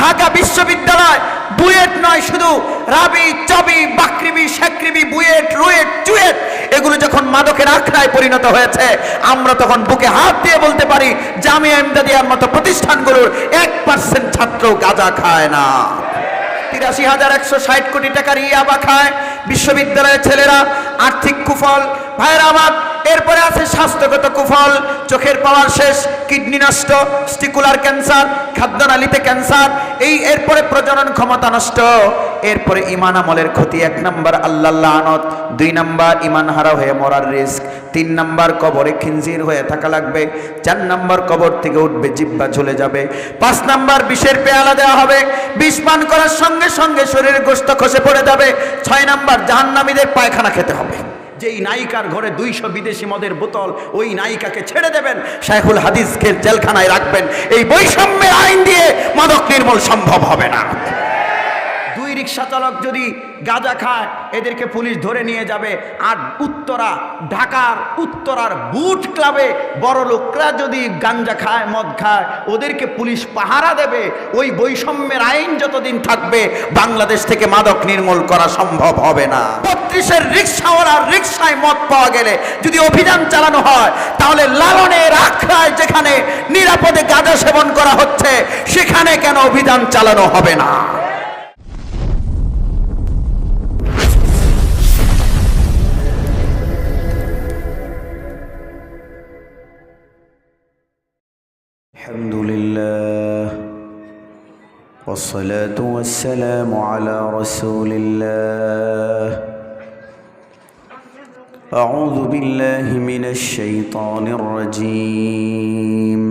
ঢাকা বিশ্ববিদ্যালয় বুয়েট নয়, শুধু রাবি, চবি, বাকৃবি, শেকৃবি, বুয়েট, রুয়েট, চুয়েট এগুলো যখন মাদকের আখড়ায় পরিণত হয়েছে, আমরা তখন বুকে হাত দিয়ে বলতে পারি জামিয়া ইমদাদিয়ার মতো প্রতিষ্ঠানগুলোর 1% ছাত্র গাঁজা খায় না। ৮৩,১৬০ কোটি টাকার ইয়াবা খায় বিশ্ববিদ্যালয়ের ছেলেরা। আর্থিক কুফল ভাইয়েরা আমার। এরপরে আছে স্বাস্থ্যগত কুফল, চোখের পাওয়ার শেষ, কিডনি নষ্ট, স্টিকুলার ক্যান্সার, খাদ্যনালীতে ক্যান্সার, এরপরে প্রজনন ক্ষমতা নষ্ট, এরপরে ঈমান আমলের ক্ষতি। ১ নাম্বার আল্লাহর লানত, ২ নাম্বার ঈমান হারা হয়ে মরার রিস্ক, ৩ নাম্বার কবরে খিনজির হয়ে থাকা লাগবে, ৪ নাম্বার কবর থেকে উঠবে জিহ্বা চলে যাবে, ৫ নাম্বার বিষের পেয়ালা দেওয়া হবে, বিষ পান করার সঙ্গে সঙ্গে শরীরের গোশত খসে পড়ে যাবে, ৬ নাম্বার জাহান্নামীদের পায়খানা খেতে হবে। যেই নায়িকার ঘরে ২০০ বিদেশি মদের বোতল, ওই নায়িকাকে ছেড়ে দেবেন, শাইখুল হাদিসকে জেলখানায় রাখবেন। এই বৈষম্যের আইন দিয়ে মাদক নির্মূল সম্ভব হবে না। ২ রিক্সা চালক যদি গাঁজা খায়, এদেরকে পুলিশ ধরে নিয়ে যাবে। আর ঢাকার উত্তরার বুট ক্লাবে বড় লোকরা যদি গাঞ্জা খায়, মদ খায়, ওদেরকে পুলিশ পাহারা দেবে। ওই বৈষম্যের আইন যতদিন থাকবে, বাংলাদেশ থেকে মাদক নির্মূল করা সম্ভব হবে না। ৩২-এর রিক্সাওয়ালার রিক্সায় মদ পাওয়া গেলে যদি অভিযান চালানো হয়, তাহলে লালনের আখড়ায় যেখানে নিরাপদে গাঁজা সেবন করা হচ্ছে, সেখানে কেন অভিযান চালানো হবে না? আলহামদুলিল্লাহ ওয়াসসালাতু ওয়াসসালামু আলা রাসূলিল্লাহ। আউযু বিল্লাহি মিনাশ শাইতানির রাজীম।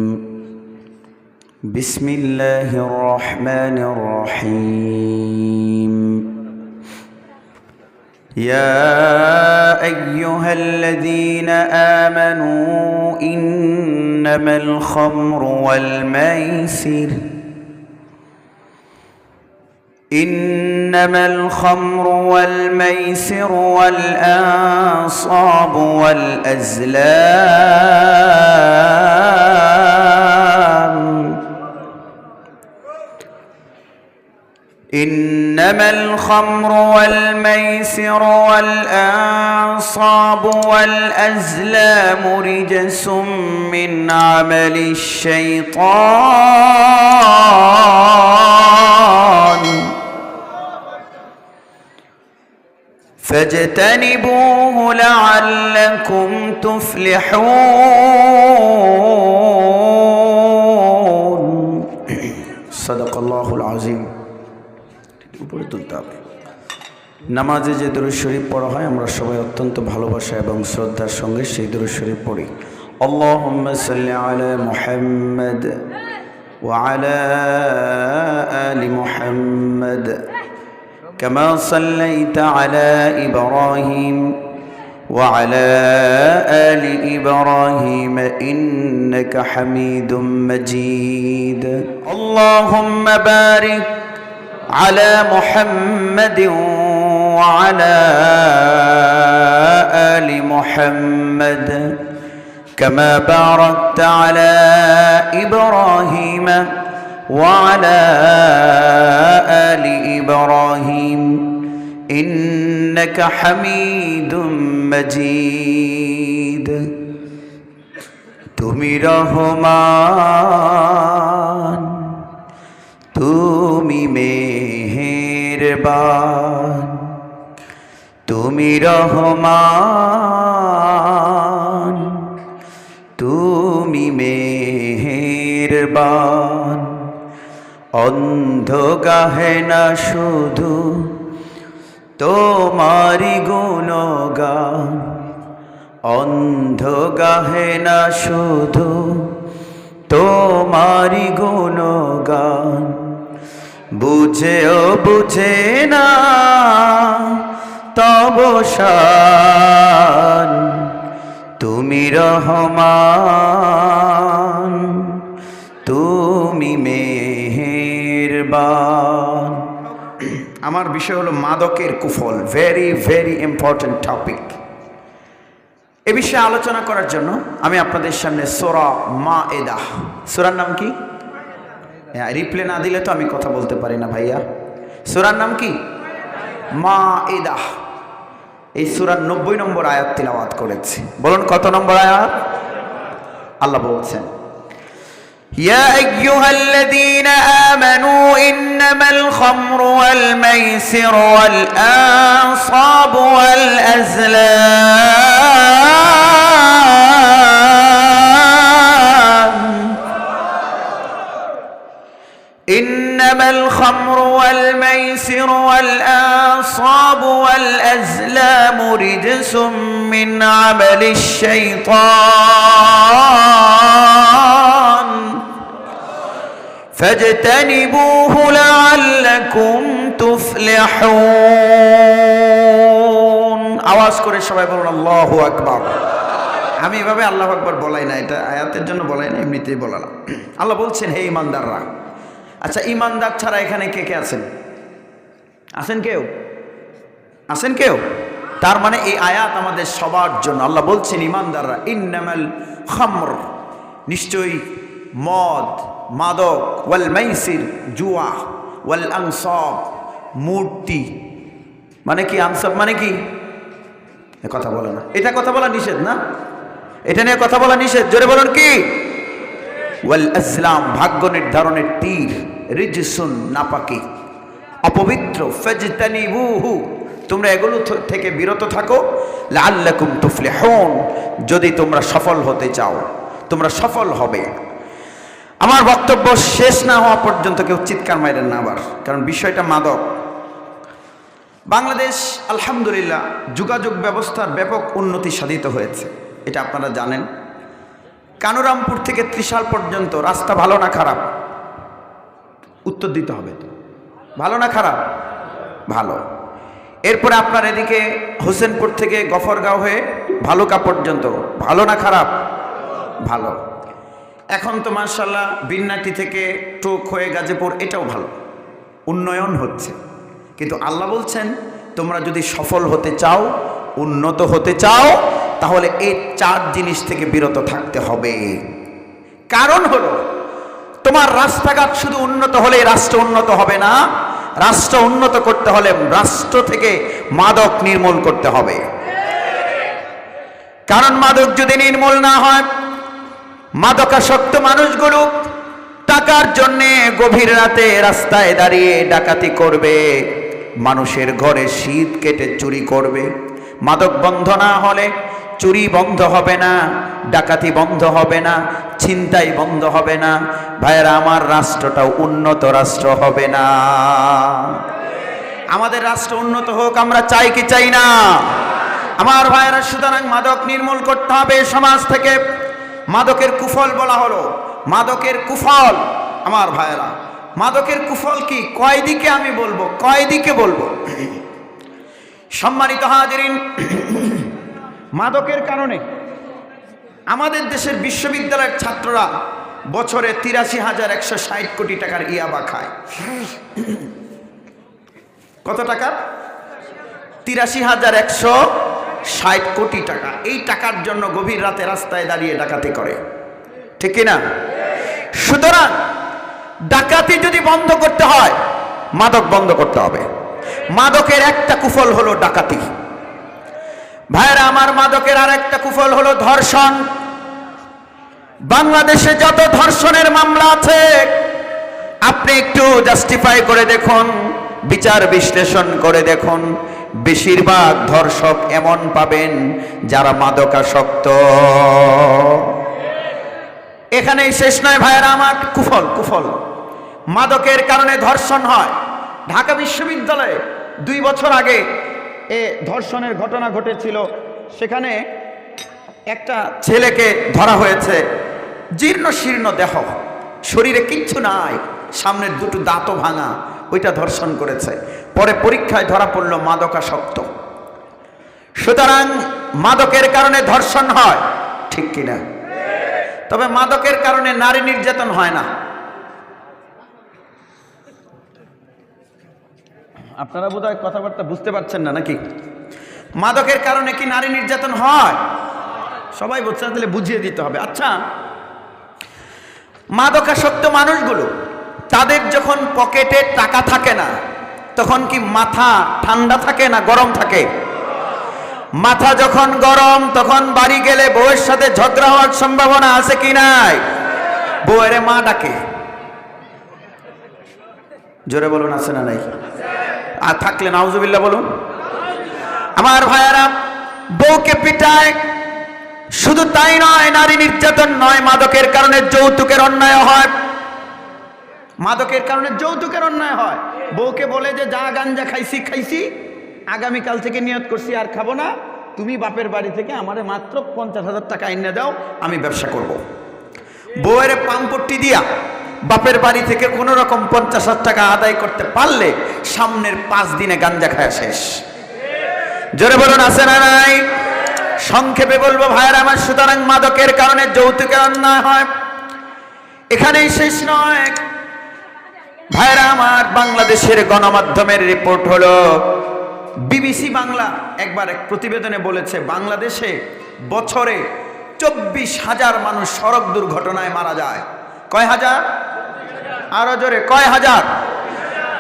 বিসমিল্লাহির রহমানির রহিম। يا أيها الذين آمنوا إنما الخمر والميسر والأنصاب والأزلام إنما الخمر والميسر والأنصاب والأزلام رجس من عمل الشيطان فاجتنبوه لعلكم تفلحون صدق الله العظيم। উপরে তুলতে হবে। নামাজে যে দুরূদ শরীফ পড়া হয়, আমরা সবাই অত্যন্ত ভালোবাসা এবং শ্রদ্ধার সঙ্গে সেই দুরূদ শরীফ পড়ি। আল্লাহুম্মা সাল্লি আলা মুহাম্মাদ ওয়া আলা আলি মুহাম্মাদ কামা সাল্লাইতা আলা ইব্রাহিম ওয়া আলা আলি ইব্রাহিম ইন্নাকা হামিদুম মাজিদ। আল্লাহুম্মা বারিক على محمد وعلى آل محمد كما باركت على إبراهيم وعلى آل إبراهيم إنك حميد مجيد। তুমি রহমান, তুমি মেহেরবান, তুমি রহমান, তুমি মেহেরবান। অন্ধ গাহে না শুধু তোমারি গুণগান, অন্ধ গাহে না শুধু তোমারি গুণগান। বুঝেও বুঝে না তব শান, তুমি রহমান, তুমি মেহেরবান। আমার বিষয় হলো মাদকের কুফল। Very very important topic. এ বিষয়ে আলোচনা করার জন্য আমি আপনাদের সামনে সূরা মায়েদা, সূরার নাম কি? রিপ্লে না দিলে তো আমি কথা বলতে পারি না ভাইয়া। সূরার নাম কি? মাইদা। এই সূরার 90 নম্বর আয়াত তিলাওয়াত করেছি। বলুন কত নম্বর আয়াত? আল্লাহ বলছেন, يا أيها الذين آمنوا إنما الخمر والميسر والأنصاب والأزلام إنما الخمر والميسر والأنصاب والأزلام رجس من عمل الشيطان فاجتنبوه لعلكم تفلحون। আওয়াজ করে সবাই বলুন আল্লাহু আকবার। আমি এভাবে আল্লাহু আকবার বলাই না, এটা আয়াতের জন্য বলাই না, এমনিতেই বলালাম। আল্লাহ বলছেন, হে ঈমানদাররা। আচ্ছা, ঈমানদার ছাড়া এখানে কে কে আছেন? আছেন কেউ? আছেন কেউ? তার মানে এই আয়াত আমাদের সবার জন্য। আল্লাহ বলছেন, ঈমানদাররা, ইন্নামাল খামর, নিশ্চয়ই মদ, মাদক, ওয়াল মাইসির, জুয়া, ওয়াল আনসাব, মূর্তি। মানে কি আনসাব মানে কি? কথা বলে না, এটা কথা বলা নিষেধ না, এটা নিয়ে কথা বলা নিষেধ। জোরে বলুন কি? ওয়াল আজলাম, ভাগ্য নির্ধারণের তীর, রিজসুন, নাপাকি, অপবিত্র, ফাজতানিবুহু, তোমরা এগুলো থেকে বিরত থাকো, লাআল্লাকুম তুফলিহুন, যদি তোমরা সফল হতে চাও, তোমরা সফল হবে। আমার বক্তব্য শেষ না হওয়া পর্যন্ত কেউ চিৎকার মাইরেন না আবার, কারণ বিষয়টা মাদক। বাংলাদেশ আলহামদুলিল্লাহ যোগাযোগ ব্যবস্থার ব্যাপক উন্নতি সাধিত হয়েছে, এটা আপনারা জানেন। কানুরামপুর থেকে ত্রিশাল পর্যন্ত রাস্তা ভালো না খারাপ? উত্তর দিতে হবে তো, ভালো না খারাপ? ভালো। এরপরে আপনার এদিকে হোসেনপুর থেকে গফরগাঁও হয়ে ভালুকা পর্যন্ত ভালো না খারাপ? ভালো। এখন তো মাশাআল্লাহ বিন্নাটি থেকে টোক হয়ে গাজীপুর, এটাও ভালো, উন্নয়ন হচ্ছে। কিন্তু আল্লাহ বলছেন, তোমরা যদি সফল হতে চাও, উন্নত হতে চাও, তাহলে এই 4 জিনিস থেকে বিরত থাকতে হবে। কারণ হলো, তোমার রাস্তাঘাট শুধু উন্নত হলে রাষ্ট্র উন্নত হবে না। রাষ্ট্র উন্নত করতে হলে রাষ্ট্র থেকে মাদক নির্মূল করতে হবে। কারণ মাদক যদি নির্মূল না হয়, মাদকাসক্ত মানুষগুলো টাকার জন্যে গভীর রাতে রাস্তায় দাঁড়িয়ে ডাকাতি করবে, মানুষের ঘরে শীত কেটে চুরি করবে। মাদক বন্ধ না হলে চুরি বন্ধ হবে না, ডাকাতি বন্ধ হবে না, ছিনতাই বন্ধ হবে না। ভাইয়েরা আমার, রাষ্ট্রটাও উন্নত রাষ্ট্র হবে না। আমাদের রাষ্ট্র উন্নত হোক আমরা চাই কি চাই না? আমার ভাইয়েরা, সুতরাং মাদক নির্মূল করতে হবে সমাজ থেকে। মাদকের কুফল বলা হলো, মাদকের কুফল। আমার ভাইয়েরা, মাদকের কুফল কি? কয় দিকে আমি বলবো, কয় দিকে বলবো? সম্মানিত হাজিরিন, মাদকের কারণে আমাদের দেশের বিশ্ববিদ্যালয়ের ছাত্ররা বছরে ৮৩,১৬০ কোটি টাকার ইয়াবা খায়। কত টাকা? ৮৩,১৬০ কোটি টাকা। এই টাকার জন্য গভীর রাতে রাস্তায় দাঁড়িয়ে ডাকাতি করে, ঠিক কিনা? সুতরাং ডাকাতি যদি বন্ধ করতে হয়, মাদক বন্ধ করতে হবে। মাদকের একটা কুফল হলো ডাকাতি। ভাইরা আমার, মাদকের আর একটা কুফল হলো ধর্ষণ। বাংলাদেশে যত ধর্ষণের মামলা আছে, আপনি একটু জাস্টিফাই করে দেখুন, বিচার বিশ্লেষণ করে দেখুন, বেশিরভাগ ধর্ষক এমন পাবেন যারা মাদকাসক্ত। এখানেই শেষ নয় ভাইরা আমার, কুফল কুফল। মাদকের কারণে ধর্ষণ হয়। ঢাকা বিশ্ববিদ্যালয়ে 2 বছর আগে ধর্ষণের ঘটনা ঘটেছিল। সেখানে একটা ছেলেকে ধরা হয়েছে, জীর্ণ শীর্ণ দেহ, শরীরে কিচ্ছু নাই, সামনের 2টো দাঁতও ভাঙা, ওইটা ধর্ষণ করেছে। পরে পরীক্ষায় ধরা পড়ল মাদকাসক্ত। সুতরাং মাদকের কারণে ধর্ষণ হয়, ঠিক কিনা? তবে মাদকের কারণে নারী নির্যাতন হয় না। আপনারা বোধহয় কথাবার্তা বুঝতে পারছেন না নাকি? মাদকের কারণে কি নারী নির্যাতন হয়? সবাই বলছে না, তাহলে বুঝিয়ে দিতে হবে। আচ্ছা, মাদকাসক্ত মানুষগুলো তাদের যখন পকেটে টাকা থাকে না তখন কি মাথা ঠান্ডা থাকে না গরম থাকে? মাথা যখন গরম তখন বাড়ি গেলে বউয়ের সাথে ঝগড়া হওয়ার সম্ভাবনা আছে কি নাই? বউয়ের মা ডাকে, জোরে বলুন আছে না নাই? আর থাকলে নাউজুবিল্লাহ বলুন। আমার ভাইয়ারা, বউকে পিটায়, শুধু তাই নয়, নারী নির্যাতন নয়, মাদকের কারণে যৌতুকের অন্যায় হয়। মাদকের কারণে যৌতুকের অন্যায় হয়। বউকে বলে যে যা গাঞ্জা খাইছি, আগামীকাল থেকে নিয়ত করছি আর খাবো না, তুমি বাপের বাড়ি থেকে আমারে মাত্র 50,000 টাকা এনে দাও, আমি ব্যবসা করব। বউয়ের পাম্পট্টি দিয়া বাপের বাড়ি থেকে কোনো রকম 50,000 টাকা আদায় করতে পারলে সামনের 5 দিনে গাঞ্জা খায়া শেষ। জোরে বলুন আছে না নাই? সংক্ষেপে বলবো ভাইয়েরা আমার, সুতরাং মাদকের কারণে যৌতুকের অন্যায় হয়। এখানেই শেষ নয় ভাইয়েরা আমার, বাংলাদেশের গণমাধ্যমের রিপোর্ট হলো, বিবিসি বাংলা একবার এক প্রতিবেদনে বলেছে বাংলাদেশে বছরে 24,000 মানুষ সড়ক দুর্ঘটনায় মারা যায়। কয় হাজার? আরো জোরে, কয় হাজার?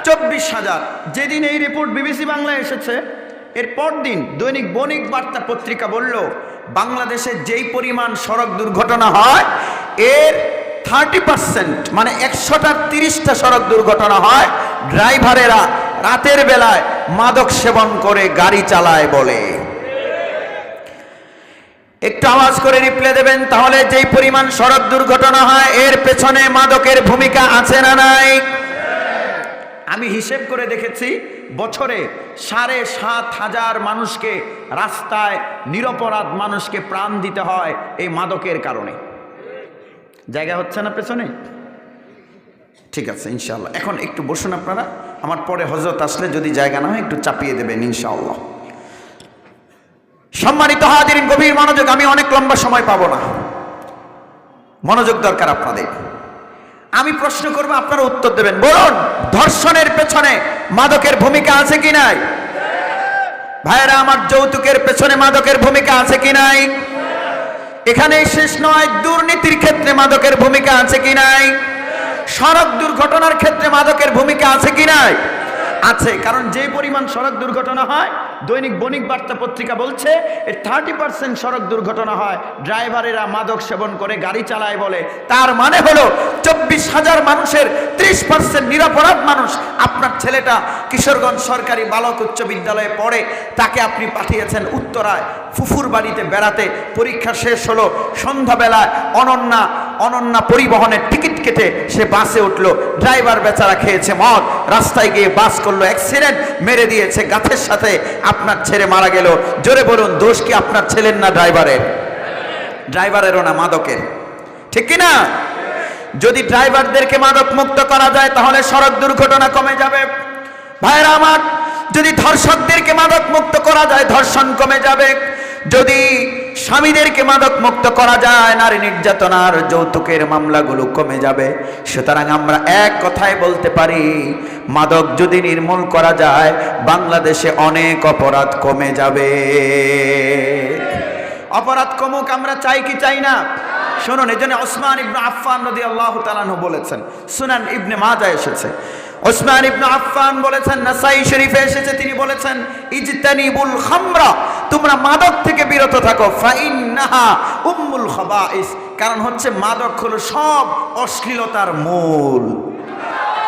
24,000। যেদিন এই রিপোর্ট বিবিসি বাংলা এসেছে এর পরদিন দৈনিক বণিক বার্তা পত্রিকা বলল বাংলাদেশে যেই পরিমাণ সড়ক দুর্ঘটনা হয় এর 30%, মানে 100টার 30টা সড়ক দুর্ঘটনা হয় ড্রাইভারেরা রাতের বেলায় মাদক সেবন করে গাড়ি চালায় বলে। একটু আওয়াজ করে রিপ্লাই দেবেন তাহলে। যেই পরিমাণ সড়ক দুর্ঘটনা হয় এর পেছনে মাদকের ভূমিকা আছে না নাই? আমি হিসেব করে দেখেছি বছরে 7,500 মানুষকে রাস্তায়, নিরপরাধ মানুষকে প্রাণ দিতে হয় এই মাদকের কারণে। জায়গা হচ্ছে না পেছনে? ঠিক আছে ইনশাআল্লাহ। এখন একটু বসুন আপনারা, আমার পরে হযরত আসলে যদি জায়গা না হয় একটু চাপিয়ে দেবেন ইনশাআল্লাহ। সম্মানিত হাজিরিন, গভীর মনোযোগ, আমি অনেক লম্বা সময় পাবো না, মনোযোগ দরকার আপনাদের। আমি প্রশ্ন করব, আপনারা উত্তর দেবেন। বলুন, ধর্ষণের পেছনে মাদকের ভূমিকা আছে কি নাই? ভাইয়েরা আমার, যৌতুকের পেছনে মাদকের ভূমিকা আছে কি নাই? এখানেই শেষ নয়, দুর্নীতির ক্ষেত্রে মাদকের ভূমিকা আছে কি নাই? সড়ক দুর্ঘটনার ক্ষেত্রে মাদকের ভূমিকা আছে কি নাই? আছে। কারণ যে পরিমাণ সড়ক দুর্ঘটনা হয়, দৈনিক বণিক বার্তা পত্রিকা বলছে এর 30% সড়ক দুর্ঘটনা হয় ড্রাইভারেরা মাদক সেবন করে গাড়ি চালায় বলে। তার মানে হলো 24,000 মানুষের 30% নিরপরাধ মানুষ। আপনার ছেলেটা কিশোরগঞ্জ সরকারি বালক উচ্চ বিদ্যালয়ে পড়ে, তাকে আপনি পাঠিয়েছেন উত্তরায় ফুফুর বাড়িতে বেড়াতে। পরীক্ষা শেষ হলো, সন্ধ্যাবেলায় অনন্যা পরিবহনের টিকিট কেটে সে বাসে উঠলো। ড্রাইভার বেচারা খেয়েছে মদ, রাস্তায় গিয়ে বাস করলো, অ্যাক্সিডেন্ট, মেরে দিয়েছে গাছের সাথে, আপনার ছেলে মারা গেল। জোরে বলুন, দোষ কি আপনার ছেলের না ড্রাইভারের? ড্রাইভারেরও না, মাদকের। ঠিক কি না? যদি ড্রাইভারদেরকে মাদক মুক্ত করা যায় তাহলে সড়ক দুর্ঘটনা কমে যাবে। ভাইরা আমার, যদি ধর্ষকদেরকে মাদক মুক্ত করা যায় ধর্ষণ কমে যাবে। যদি স্বামীদেরকে মাদক মুক্ত করা যায় নারী নির্যাতনার যৌতুকের মামলাগুলো কমে যাবে। সুতরাং আমরা এক কথায় বলতে পারি, মাদক যদি নির্মূল করা যায় বাংলাদেশে অনেক অপরাধ কমে যাবে। অপরাধ কমুক আমরা চাই কি চাই না? শুনুন, এই জন্য ওসমান ইবনে আফফান রাদিয়াল্লাহু তাআলা আনহু বলেছেন, সুনান ইবনে মাজাহ এসেছে, ওসমান ইবনে আফফান বলেছেন, নাসাই শরীফে এসেছে, তিনি বলেছেন, ইজতানিবুল খামরা, তোমরা মাদক থেকে বিরত থাকো, ফাইন্নাহা উম্মুল খাবাইস, কারণ হচ্ছে মাদক হলো সব অশ্লীলতার মূল।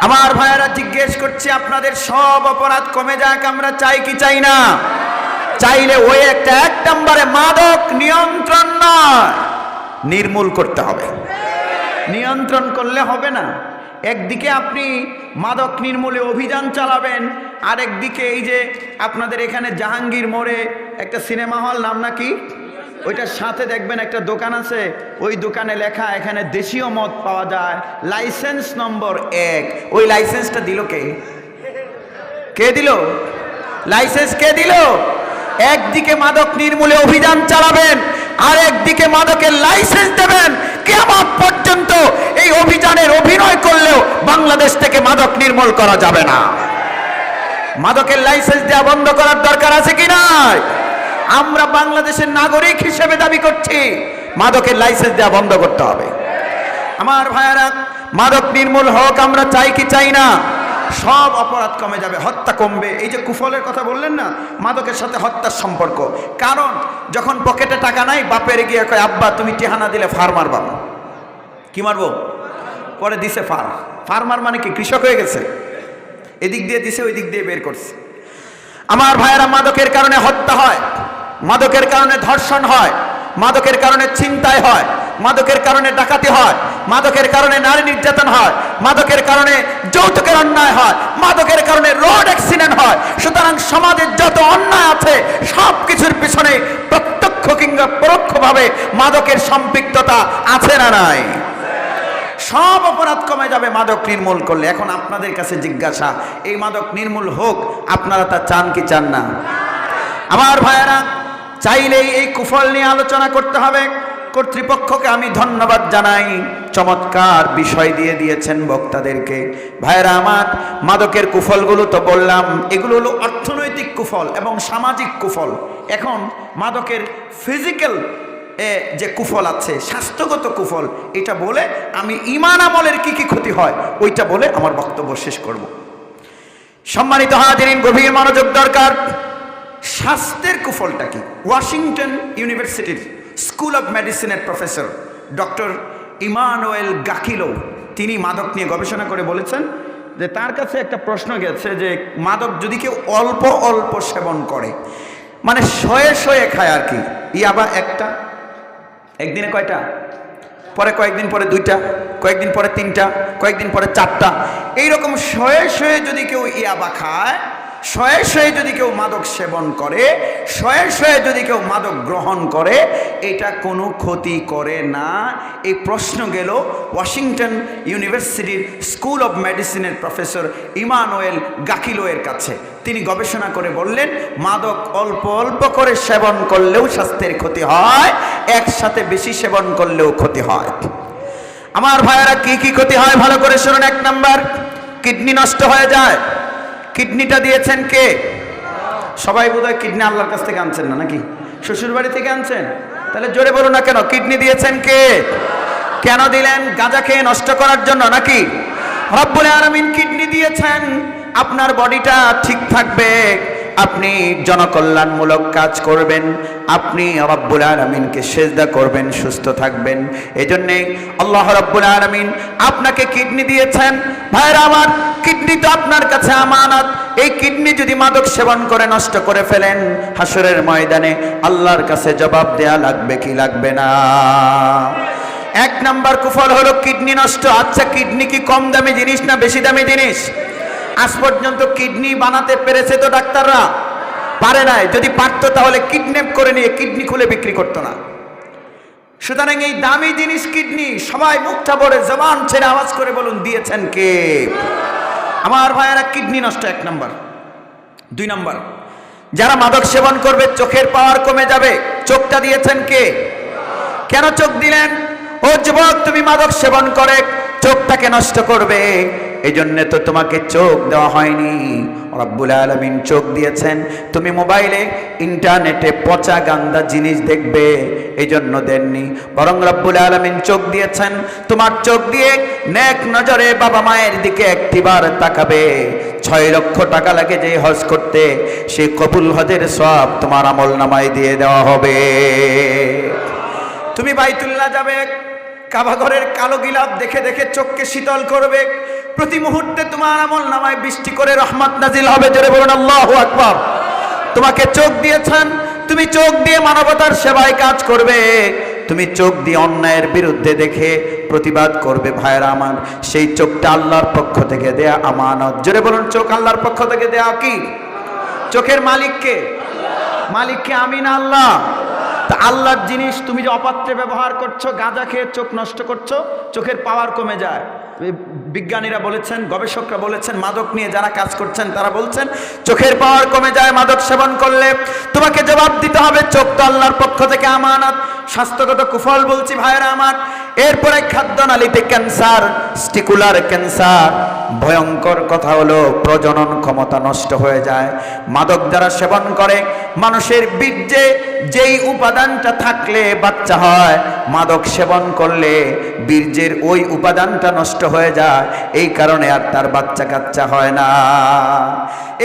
আমার ভাইয়েরা, জিজ্ঞেস করছি আপনাদের, সব অপরাধ কমে যাক আমরা চাই কি চাই না? চাইলে ওই এক নম্বরে মাদক নিয়ন্ত্রণ নয়, নির্মূল করতে হবে। নিয়ন্ত্রণ করলে হবে না। একদিকে আপনি মাদক নির্মূলে অভিযান চালাবেন, আর একদিকে এই যে আপনাদের এখানে জাহাঙ্গীর মোড়ে একটা সিনেমা হল, নাম নাকি, ওইটার সাথে দেখবেন একটা দোকান আছে, ওই দোকানে লেখা এখানে দেশীয় মদ পাওয়া যায়, লাইসেন্স নম্বর 1। ওই লাইসেন্সটা দিল কে? কে দিল লাইসেন্স? কে দিল? একদিকে মাদক নির্মূলে অভিযান চালাবেন, আর একদিকে মাদকের লাইসেন্স দেবেন। কিয়ামত পর্যন্ত এই অভিযানের অভিনয় করলেও বাংলাদেশ থেকে মাদক নির্মূল করা যাবে না। মাদকের লাইসেন্স দেওয়া বন্ধ করার দরকার আছে কি নাই? আমরা বাংলাদেশের নাগরিক হিসেবে দাবি করছি, মাদকের লাইসেন্স দেওয়া বন্ধ করতে হবে। আমার ভাইয়েরা, মাদক নির্মূল হোক আমরা চাই কি চাই না? সব অপরাধ কমে যাবে, হত্যা কমবে। এই যে কুফলের কথা বললেন না, মাদকের সাথে হত্যার সম্পর্ক। কারণ যখন পকেটে টাকা নাই, বাপের গিয়ে কয় আব্বা তুমি টিহানা দিলে ফার মারবা। কি মারবো? পরে দিছে ফার। ফার্মার মানে কি? কৃষক হয়ে গেছে। এদিক দিয়ে দিছে, ওই দিক দিয়ে বের করছে। আমার ভাইয়েরা, মাদকের কারণে হত্যা হয়, মাদকের কারণে ধর্ষণ হয়, মাদকের কারণে ছিনতাই হয়, মাদকের কারণে ডাকাতি হয়, মাদকের কারণে নারী নির্যাতন হয়, মাদকের কারণে যৌতুকের অন্যায় হয়, মাদকের কারণে রোড অ্যাক্সিডেন্ট হয়। সুতরাং সমাজের যত অন্যায় আছে সব কিছুর পিছনে প্রত্যক্ষ কিংবা পরোক্ষভাবে মাদকের সম্পৃক্ততা আছে না নাই? সব অপরাধ কমে যাবে মাদক নির্মূল করলে। এখন আপনাদের কাছে জিজ্ঞাসা, এই মাদক নির্মূল হোক, আপনারা তা চান কি চান না? আমার ভাইয়েরা, চাইলেই এই কুফল নিয়ে আলোচনা করতে হবে। কর্তৃপক্ষকে আমি ধন্যবাদ জানাই, চমৎকার বিষয় দিয়ে দিয়েছেন বক্তাদেরকে। ভাইয়েরা আমার, মাদকের কুফলগুলো তো বললাম, এগুলো হলো অর্থনৈতিক কুফল এবং সামাজিক কুফল। এখন মাদকের ফিজিক্যাল যে কুফল আছে, স্বাস্থ্যগত কুফল, এটা বলে আমি ঈমান আমলের কি কি ক্ষতি হয় ওইটা বলে আমার বক্তব্য শেষ করব। সম্মানিত হাজিরিন, গভীর মনোযোগ দরকার। স্বাস্থ্যের কুফলটা কি? ওয়াশিংটন ইউনিভার্সিটির স্কুল অফ মেডিসিনের প্রফেসর ডক্টর ইমানুয়েল গাকিলো, তিনি মাদক নিয়ে গবেষণা করে বলেছেন যে তার কাছে একটা প্রশ্ন গেছে যে মাদক যদি কেউ অল্প অল্প সেবন করে, মানে শয়ে শয়ে খায় আর কি, ইয়াবা একটা, একদিনে কয়টা, পরে কয়েকদিন পরে দুইটা, কয়েকদিন পরে তিনটা, কয়েকদিন পরে চারটা, এইরকম শয়ে শয়ে যদি কেউ ইয়াবা খায়, শয়ে শয়ে যদি কেউ মাদক সেবন করে, শয়ে শয়ে যদি কেউ মাদক গ্রহণ করে, এটা কোনো ক্ষতি করে না। এই প্রশ্ন গেল ওয়াশিংটন ইউনিভার্সিটির স্কুল অফ মেডিসিনের প্রফেসর ইমানুয়েল গাকিলোয়ের কাছে। তিনি গবেষণা করে বললেন, মাদক অল্প অল্প করে সেবন করলেও স্বাস্থ্যের ক্ষতি হয়, একসাথে বেশি সেবন করলেও ক্ষতি হয়। আমার ভাইয়েরা, কি কি ক্ষতি হয় ভালো করে শুনুন। 1 নাম্বার, কিডনি নষ্ট হয়ে যায়। কিডনিটা দিয়েছেন কে? সবাই বোধহয় কিডনি আল্লাহর কাছ থেকে আনছেন না, নাকি শ্বশুর বাড়ি থেকে আনছেন? তাহলে জোরে বলুন না কেন, কিডনি দিয়েছেন কে? কেন দিলেন? গাঁজা খেয়ে নষ্ট করার জন্য নাকি? রব্বুল আলামিন কিডনি দিয়েছেন, আপনার বডিটা ঠিক থাকবে, আপনি জনকল্যাণমূলক কাজ করবেন, আপনি রব্বুল আলামিনকে সিজদা করবেন, সুস্থ থাকবেন। এজন্যে আল্লাহ রব্বুল আলামিন আপনাকে কিডনি দিয়েছেন। ভাইরা আমার, কিডনি তো আপনার কাছে আমানত। এই কিডনি যদি মাদক সেবন করে নষ্ট করে ফেলেন, হাসরের ময়দানে আল্লাহর কাছে জবাব দেয়া লাগবে কি লাগবে না? 1 নাম্বার কুফল হলো কিডনি নষ্ট। আচ্ছা, কিডনি কি কম দামি জিনিস না বেশি দামি জিনিস? আজ পর্যন্ত কিডনি বানাতে পেরেছে তো ডাক্তাররা? পারে নাই। যদি পারতো তাহলে কিডন্যাপ করে নিয়ে কিডনি খুলে বিক্রি করতো না। সুতরাং এই দামি জিনিস কিডনি, সবাই মুখটা ভরে জবান ছেড়ে আওয়াজ করে বলুন, দিয়েছেন কে? আমার ভাইয়েরা, কিডনি নষ্ট 1 নাম্বার। 2 নাম্বার, যারা মাদক সেবন করবে চোখের পাওয়ার কমে যাবে। চোখটা দিয়েছেন কে? কেন চোখ দিলেন? ও যুবক, তুমি মাদক সেবন করে চোখটাকে নষ্ট করবে, এই জন্য তো তোমাকে চোখ দেওয়া হয়নি। রব্বুল আলামিন চোখ দিয়েছেন, তুমি মোবাইলে ইন্টারনেটে পচা গান্দা জিনিস দেখবে, এই জন্য দেননি। বরং রব্বুল আলামিন চোখ দিয়েছেন, তোমার চোখ দিয়ে নেক নজরে বাবা মায়ের দিকে একটিবার তাকাবে। 6 লক্ষ টাকা লাগে যে হজ করতে, সেই কবুল হজের সওয়াব তোমার আমল নামায় দিয়ে দেওয়া হবে। তুমি বাইতুল্লাহ যাবে, কাবা ঘরের কালো গিলাফ দেখে দেখে চোখকে শীতল করবে। প্রতি মুহূর্তে তোমার আমল নামায় বৃষ্টি করে রহমত নাজিল হবে। জোরে বলুন আল্লাহু আকবার। তোমাকে চোখ দিয়েছেন, তুমি চোখ দিয়ে মানবতার সেবায় কাজ করবে, তুমি চোখ দিয়ে অন্যায়ের বিরুদ্ধে দেখে প্রতিবাদ করবে। ভাইরা আমার, সেই চোখটা আল্লাহর পক্ষ থেকে দেয়া আমানত। জোরে বলুন, চোখ আল্লাহর পক্ষ থেকে দেয়া কি? চোখের মালিককে? মালিককে আমি না আল্লাহ? তা আল্লাহর জিনিস তুমি যে অপাত্রে ব্যবহার করছো, গাঁজা খেয়ে চোখ নষ্ট করছো, চোখের পাওয়ার কমে যায়। বিজ্ঞানীরা বলেছেন, গবেষকরা বলেছেন, মাদক নিয়ে যারা কাজ করছেন তারা বলছেন চোখের পাওয়ার কমে যায় মাদক সেবন করলে। তোমাকে জবাব দিতে হবে, চোখ তো আল্লাহর পক্ষ থেকে আমানত। স্বাস্থ্যগত কুফল বলছি ভাইয়েরা আমার। এরপরে খাদ্যনালীতে ক্যান্সার, স্টিকুলার ক্যান্সার, ভয়ঙ্কর কথা হলো প্রজনন ক্ষমতা নষ্ট হয়ে যায়। মাদক যারা সেবন করে, মানুষের বীর্যে যেই উপাদানটা থাকলে বাচ্চা হয়, মাদক সেবন করলে বীর্যের ওই উপাদানটা নষ্ট হয়ে যায়, এই কারণে আর তার বাচ্চা কাচ্চা হয় না।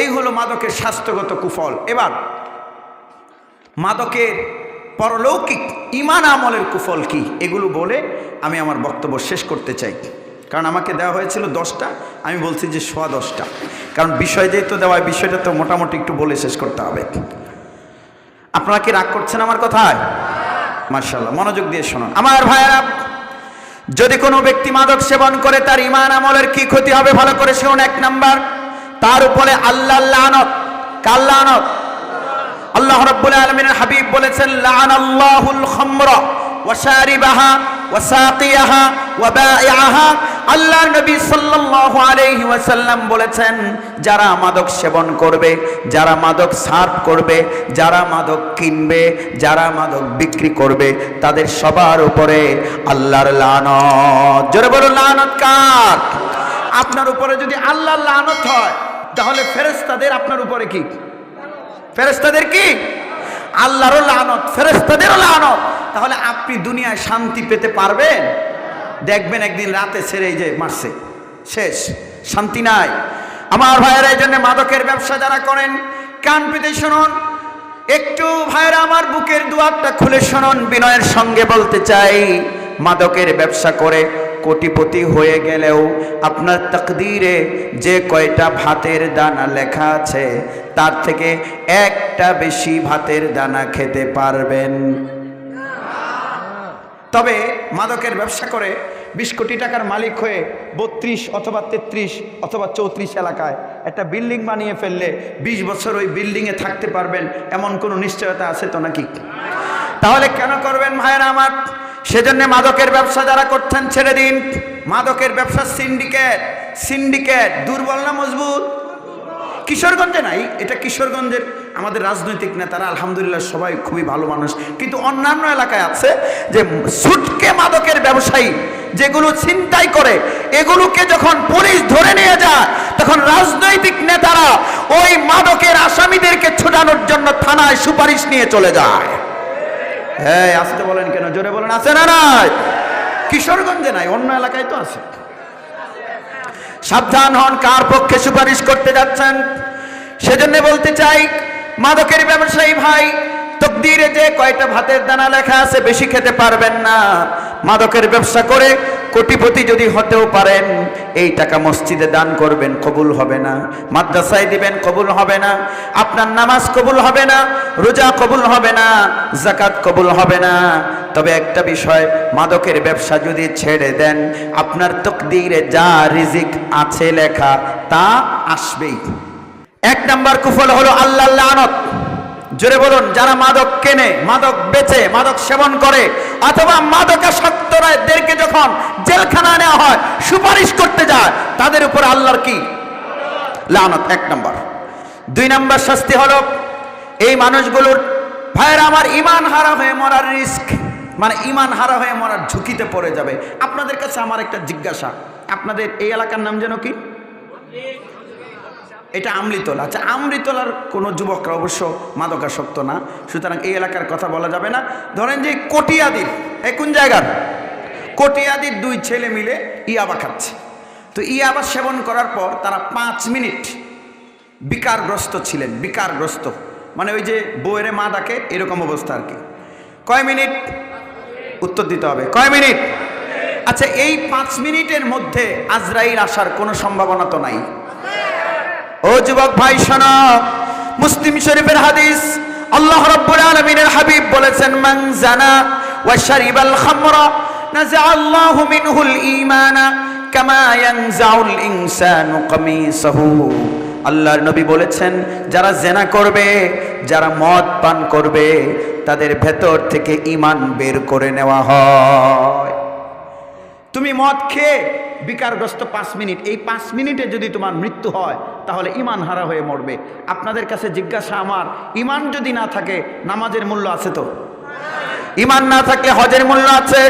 এই হলো মাদকের স্বাস্থ্যগত কুফল। এবার মাদকের পরলৌকিক ঈমান আমলের কুফল কি, এগুলো বলে আমি আমার বক্তব্য শেষ করতে চাই। কারণ আমাকে দেওয়া হয়েছিল 10টা, আমি বলছি যে 10:15, কারণ বিষয় যেহেতু দেওয়া, বিষয়টা তো মোটামুটি একটু বলে শেষ করতে হবে। আপনারা কি রাগ করছেন আমার কথায়? মাশাআল্লাহ, মনোযোগ দিয়ে শুনুন আমার ভাইয়েরা। যদি কোনো ব্যক্তি মাদক সেবন করে তার ঈমান আমলের কি ক্ষতি হবে ভালো করে শুনুন। 1 নাম্বার, তার উপরে আল্লাহর লানত। কার লানত? আল্লাহ রাব্বুল আলামিনের হাবিব বলেছেন, লাআনাল্লাহুল খামরা ওয়া শারিবাহা ওয়া সাকিয়াহা ওয়া বায়আহা। আল্লাহর নবী সাল্লাল্লাহু আলাইহি ওয়াসাল্লাম বলেছেন, যারা মাদক সেবন করবে, যারা মাদক সার্ভ করবে, যারা মাদক কিনবে, যারা মাদক বিক্রি করবে, তাদের সবার উপরে আল্লাহর লানত। জোরে বলুন, লানত কার? আপনার উপরে যদি আল্লাহর লানত হয়, তাহলে ফেরেশতাদের আপনার উপরে কি? ফেরেশতাদের কি? আল্লাহরও লানত, ফেরেশতাদেরও লানত। তাহলে আপনি দুনিয়ায় শান্তি পেতে পারবেন? দেখবেন একদিন রাতে ছেড়ে এই যে মারছে, শেষ, শান্তি নাই। আমার ভাইয়েরা, এই জন্য মাদকের ব্যবসা যারা করেন, কান পেতে শুনুন একটু ভাইয়েরা, আমার বুকের দুয়ারটা খুলে শুনুন। বিনয়ের সঙ্গে বলতে চাই, মাদকের ব্যবসা করে কোটিপতি হয়ে গেলেও আপনার তাকদীরে যে কয়টা ভাতের দানা লেখা আছে, তার থেকে একটা বেশি ভাতের দানা খেতে পারবেন। তবে মাদকের ব্যবসা করে 20 কোটি টাকার মালিক হয়ে 32 অথবা 33 অথবা 34 এলাকায় একটা বিল্ডিং বানিয়ে ফেললে 20 বছর ওই বিল্ডিংয়ে থাকতে পারবেন, এমন কোনো নিশ্চয়তা আছে তো নাকি? তাহলে কেন করবেন ভাইয়েরা আমার? সেজন্য মাদকের ব্যবসা যারা করছেন ছেড়ে দিন। মাদকের ব্যবসা সিন্ডিকেট দুর্বল না মজবুত? কিশোরগঞ্জে নাই, এটা কিশোরগঞ্জের আমাদের রাজনৈতিক নেতারা আলহামদুলিল্লাহ সবাই খুবই ভালো মানুষ, কিন্তু অন্যান্য এলাকায় আছে যে সুটকে মাদকের ব্যবসায়ী যেগুলো ছিনতাই করে, এগুলোকে যখন পুলিশ ধরে নিয়ে যায়, তখন রাজনৈতিক নেতারা ওই মাদকের আসামিদেরকে ছোটানোর জন্য থানায় সুপারিশ নিয়ে চলে যায়। হ্যাঁ, আসতে বলেন কেন? জোরে বলেন, আছে না নাই? কিশোরগঞ্জে নাই, অন্য এলাকায় তো আছে। সাবধান হন কার পক্ষে সুপারিশ করতে যাচ্ছেন। সেজন্য বলতে চাই, মাদকের ব্যবসায়ী ভাই, তকদিরে যে কয়টা ভাতের দানা লেখা আছে বেশি খেতে পারবেন না। মাদকের ব্যবসা করে কোটিপতি যদি হতেও পারেন, এই টাকা মসজিদে দান করবেন, কবুল হবে না। মাদ্রাসায় দিবেন, কবুল হবে না। আপনার নামাজ কবুল হবে না, রোজা কবুল হবে না, যাকাত কবুল হবে না। তবে একটা বিষয়, মাদকের ব্যবসা যদি ছেড়ে দেন, আপনার তকদিরে যা রিজিক আছে লেখা তা আসবেই। 1 নাম্বার কুফল হলো আল্লাহর লানত। জোরে বলুন, যারা মাদক কেনে, মাদক বেচে, মাদক সেবন করে, অথবা মাদকাসক্তদেরকে যখন জেলখানায় নেওয়া হয়, সুপারিশ করতে যায়, তাদের উপর আল্লাহর কি? লানত। 1 নাম্বার। 2 নাম্বার শাস্তি হলো, এই মানুষগুলোর ভাইয়েরা আমার ঈমান হারা হয়ে মরার রিস্ক, মানে ঈমান হারা হয়ে মরার ঝুঁকিতে পড়ে যাবে। আপনাদের কাছে আমার একটা জিজ্ঞাসা, আপনাদের এই এলাকার নাম যেন কি? এটা আমৃতলা। আচ্ছা, আমৃতলার কোনো যুবকরা অবশ্য মাদকাসক্ত না, সুতরাং এই এলাকার কথা বলা যাবে না। ধরেন যে কটিয়াদির, কোন জায়গার? কটিয়াদির 2 ছেলে মিলে ইয়াবা খাচ্ছে। তো ইয়াবা সেবন করার পর তারা 5 মিনিট বিকারগ্রস্ত ছিলেন। বিকারগ্রস্ত মানে ওই যে বউয়েরে মা ডাকে, এরকম অবস্থা আর কি। কয় মিনিট? উত্তর দিতে হবে। কয় মিনিট? আচ্ছা, এই 5 মিনিটের মধ্যে আজরাইল আসার কোনো সম্ভাবনা তো নাই। ও যুবক ভাই শোনো, মুসলিম শরীফের হাদিস, আল্লাহ রাব্বুল আলামিনের হাবিব বলেছেন, মান জানা ওয়া শারিবাল খামরা নাযাআল্লাহু মিনহুল ঈমানা কামা ইয়ানজাউল ইনসানু কামিসাহু। আল্লাহর নবী বলেছেন, যারা জেনা করবে, যারা মদ পান করবে, তাদের ভেতর থেকে ঈমান বের করে নেওয়া হয়। তুমি মদ খেয়ে বিকারগ্রস্ত 5 মিনিট, এই 5 মিনিটে যদি তোমার মৃত্যু হয়, তাহলে ঈমান হারা হয়ে মরবে। আপনাদের কাছে জিজ্ঞাসা আমার, ঈমান যদি না থাকে নামাজের মূল্য আছে তো? ঈমান না থাকলে হজের মূল্য আছে?